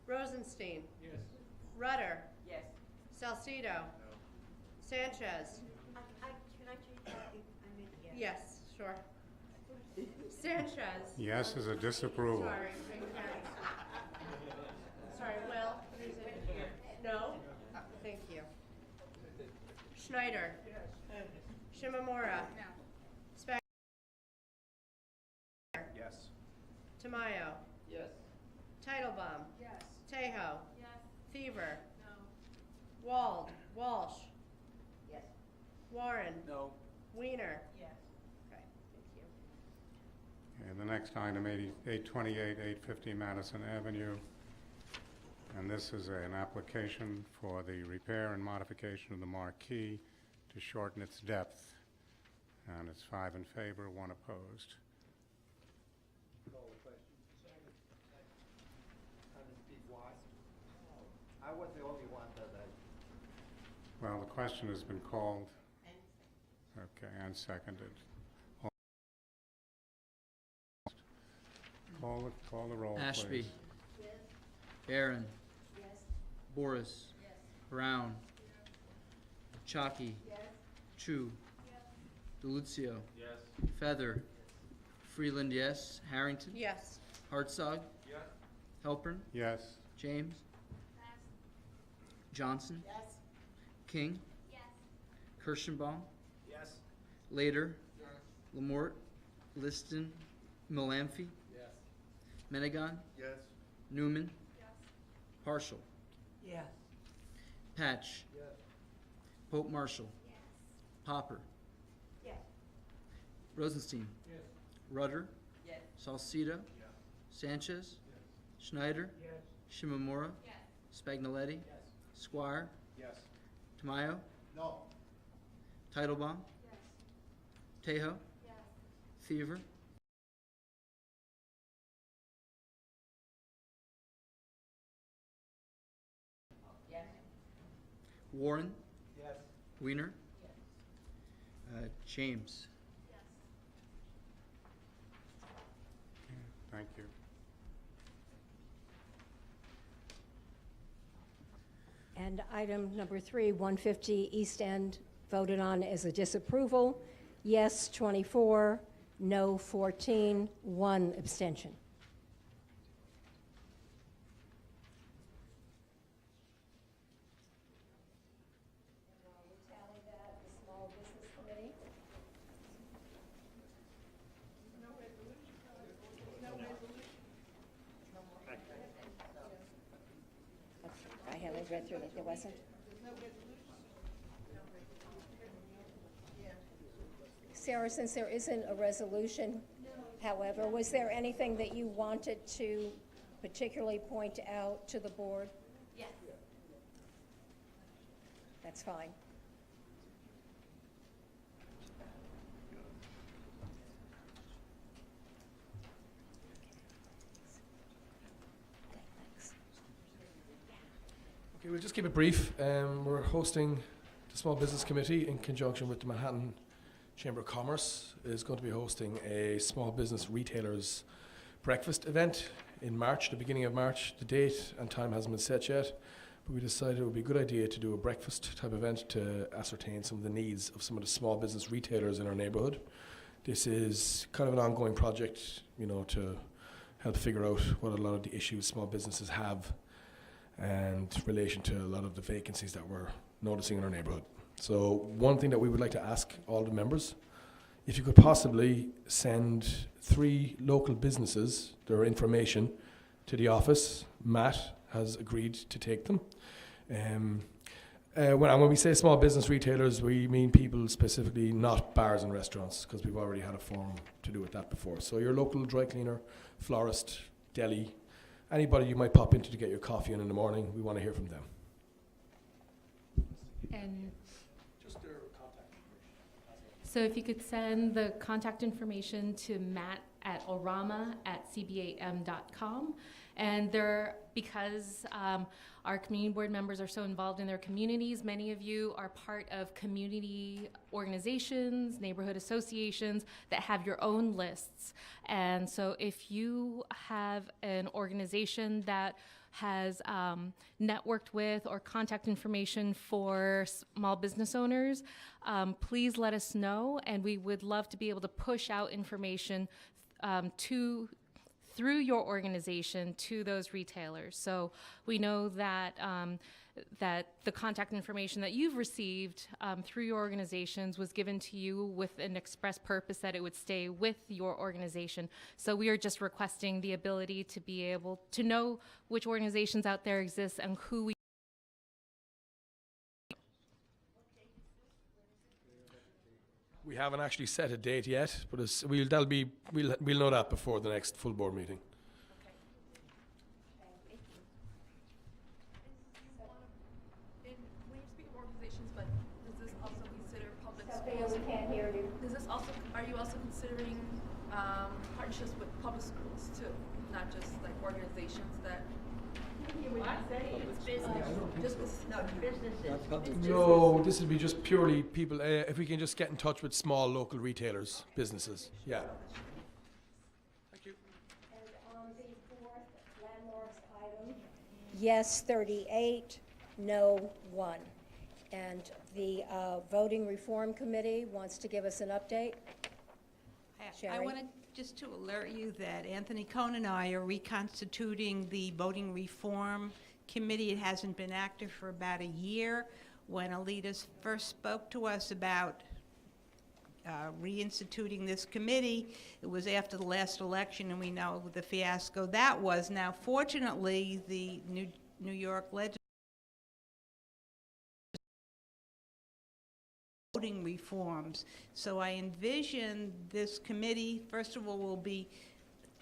Rosenstein. Yes. Rudder. Yes. Salcido. Sanchez. Can I change that? I mean, yes. Yes, sure. Sanchez. Yes is a disapproval. Sorry. Sorry, Will. Is it? No? Thank you. Schneider. Shimamura. No. Spag. Yes. Tamayo. Yes. Titlebaum. Yes. Tejo. Yes. Fever. No. Wald. Walsh. Yes. Warren. No. Weiner. Yes. Okay, thank you. And the next item, 828, 850 Madison Avenue. And this is an application for the repair and modification of the marquee to shorten its depth. And it's 5 in favor, 1 opposed. Call the question. Steve Watts. I was the only one that Well, the question has been called. Okay, and seconded. Call the roll, Ashby. please. Yes. Barron. Yes. Boris. Yes. Brown. Chalky. Yes. Chu. Yes. DeLuzio. Yes. Feather. Freeland, yes. Harrington. Yes. Hartzog. Yes. Halpern. Yes. James. Yes. Johnson. Yes. King. Yes. Kirschenbaum. Yes. Later. Yes. Lamort. Liston. Malamphy. Yes. Menegon. Yes. Newman. Yes. Partial. Yes. Patch. Yes. Pope Marshall. Yes. Popper. Yes. Rosenstein. Yes. Rudder. Yes. Salcido. Yes. Sanchez. Schneider. Yes. Shimamura. Yes. Spagnoletti. Yes. Squire. Yes. Tamayo. No. Titlebaum. Yes. Tejo. Yes. Fever. Yes. Warren. Yes. Weiner. Yes. James. Yes. Thank you. And item number 3, 150 East End, voted on as a disapproval. Yes, 24, no, 14, 1 abstention. I haven't read through it, there wasn't? Sarah, since there isn't a resolution, however, was there anything that you wanted to particularly point out to the board? Yes. That's fine. Okay, we'll just keep it brief. We're hosting the Small Business Committee in conjunction with the Manhattan Chamber of Commerce is going to be hosting a small business retailers breakfast event in March, the beginning of March. The date and time hasn't been set yet, but we decided it would be a good idea to do a breakfast type event to ascertain some of the needs of some of the small business retailers in our neighborhood. This is kind of an ongoing project, you know, to help figure out what a lot of the issues small businesses have and relation to a lot of the vacancies that we're noticing in our neighborhood. So one thing that we would like to ask all the members, if you could possibly send 3 local businesses their information to the office. Matt has agreed to take them. When we say small business retailers, we mean people specifically, not bars and restaurants, because we've already had a forum to do with that before. So your local dry cleaner, florist, deli, anybody you might pop into to get your coffee in the morning, we want to hear from them. And just their contact information. so if you could send the contact information to matt@orama@cbam.com. And because our community board members are so involved in their communities, many of you are part of community organizations, neighborhood associations that have your own lists. And so if you have an organization that has networked with or contact information for small business owners, please let us know, and we would love to be able to push out information through your organization to those retailers. So we know that that the contact information that you've received through your organizations was given to you with an express purpose that it would stay with your organization. So we are just requesting the ability to be able to know which organizations out there exist and who we We haven't actually set a date yet, but we'll know that before the next full board meeting. When you speak of organizations, but does this also consider public Sophia, schools? we can't hear you. Are you also considering partnerships with public schools too, not just like organizations that? No, this would be just purely people, if we can just get in touch with small local retailers, businesses, yeah. Thank you. And on the 4th landmarks item, yes, 38, no, 1. And the voting reform committee wants to give us an update. I Sherry? wanted just to alert you that Anthony Cohn and I are reconstituting the voting reform committee. It hasn't been active for about a year. When Alita first spoke to us about reinstituting this committee, it was after the last election, and we know the fiasco that was. Now, fortunately, the New York legislature voting reforms. So I envision this committee, first of all, will be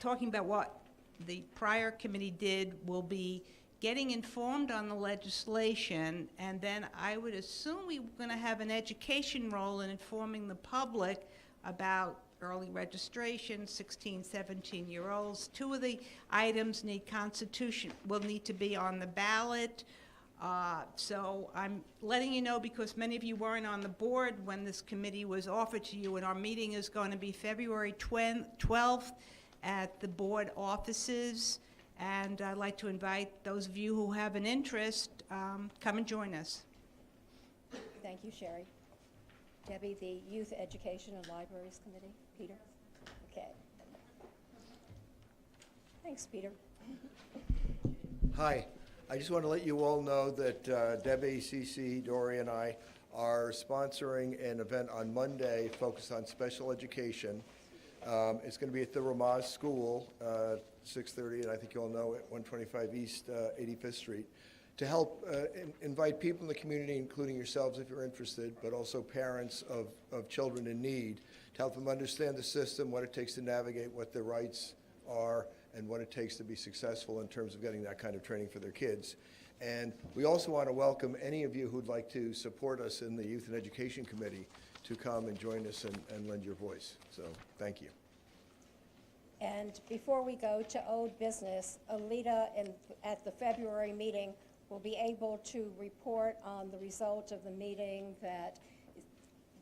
talking about what the prior committee did, will be getting informed on the legislation, and then I would assume we're going to have an education role in informing the public about early registration, 16, 17-year-olds. 2 of the items will need to be on the ballot. So I'm letting you know because many of you weren't on the board when this committee was offered to you, and our meeting is going to be February 12th at the board offices, And I'd like to invite those of you who have an interest, come and join us. Thank you, Sherry. Debbie, the Youth Education and Libraries Committee. Peter? Okay. Thanks, Peter. Hi. I just want to let you all know that Debbie, Cece, Dory, and I are sponsoring an event on Monday focused on special education. It's going to be at the Ramaz School, 6:30, and I think you all know it, 125 East 85th Street, to help invite people in the community, including yourselves if you're interested, but also parents of children in need, to help them understand the system, what it takes to navigate, what their rights are, and what it takes to be successful in terms of getting that kind of training for their kids. And we also want to welcome any of you who'd like to support us in the Youth and Education Committee to come and join us and lend your voice. So thank you. And before we go to old business, Alita at the February meeting will be able to report on the result of the meeting that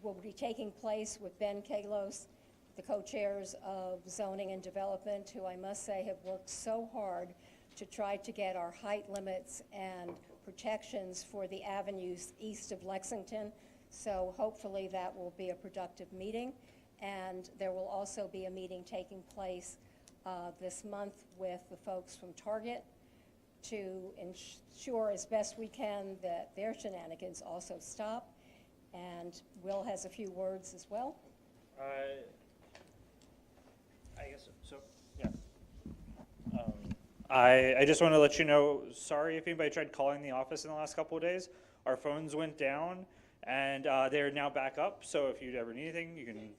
will be taking place with Ben Kallos, the co-chairs of Zoning and Development, who I must say have worked so hard to try to get our height limits and protections for the avenues east of Lexington. So hopefully that will be a productive meeting. And there will also be a meeting taking place this month with the folks from Target to ensure as best we can that their shenanigans also stop. And Will has a few words as well. I guess so, yeah. I just want to let you know, sorry if anybody tried calling the office in the last couple of days. Our phones went down, and they're now back up, so if you ever need anything, you can...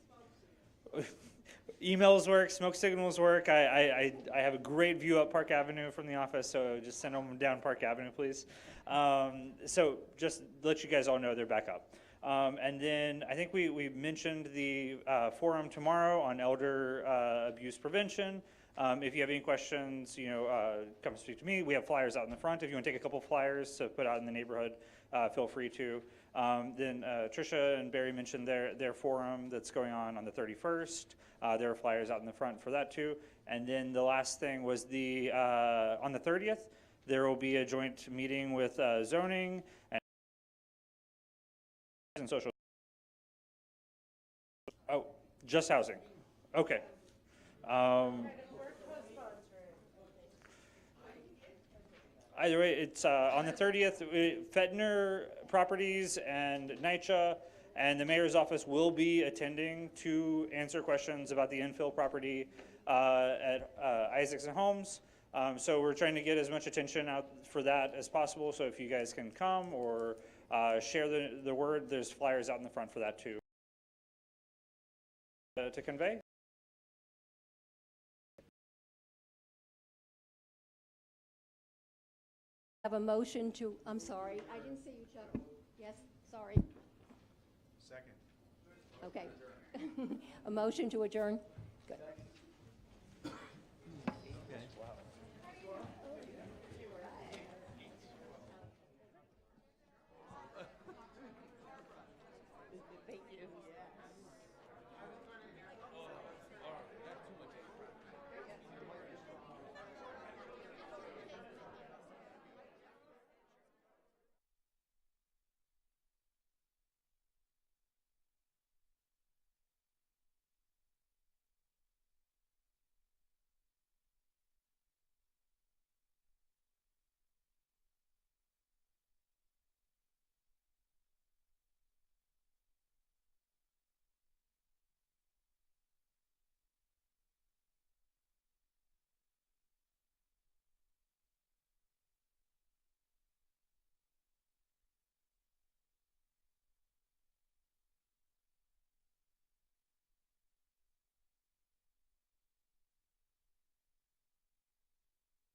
Emails work, smoke signals work. I have a great view up Park Avenue from the office, so just send them down Park Avenue, please. So just let you guys all know they're back up. And then I think we mentioned the forum tomorrow on elder abuse prevention. If you have any questions, come speak to me. We have flyers out in the front. If you want to take a couple flyers to put out in the neighborhood, feel free to. Then Tricia and Barry mentioned their forum that's going on the 31st. There are flyers out in the front for that too. And then the last thing was on the 30th, there will be a joint meeting with zoning and social. Oh, just housing. Okay. Either way, it's on the 30th. Fetner Properties and NYCHA and the mayor's office will be attending to answer questions about the infill property at Isaacs and Homes. So we're trying to get as much attention out for that as possible. So if you guys can come or share the word, there's flyers out in the front for that too. To convey. Have a motion to, I'm sorry, I didn't see you, Chuck. Yes, sorry. Second. Okay. A motion to adjourn.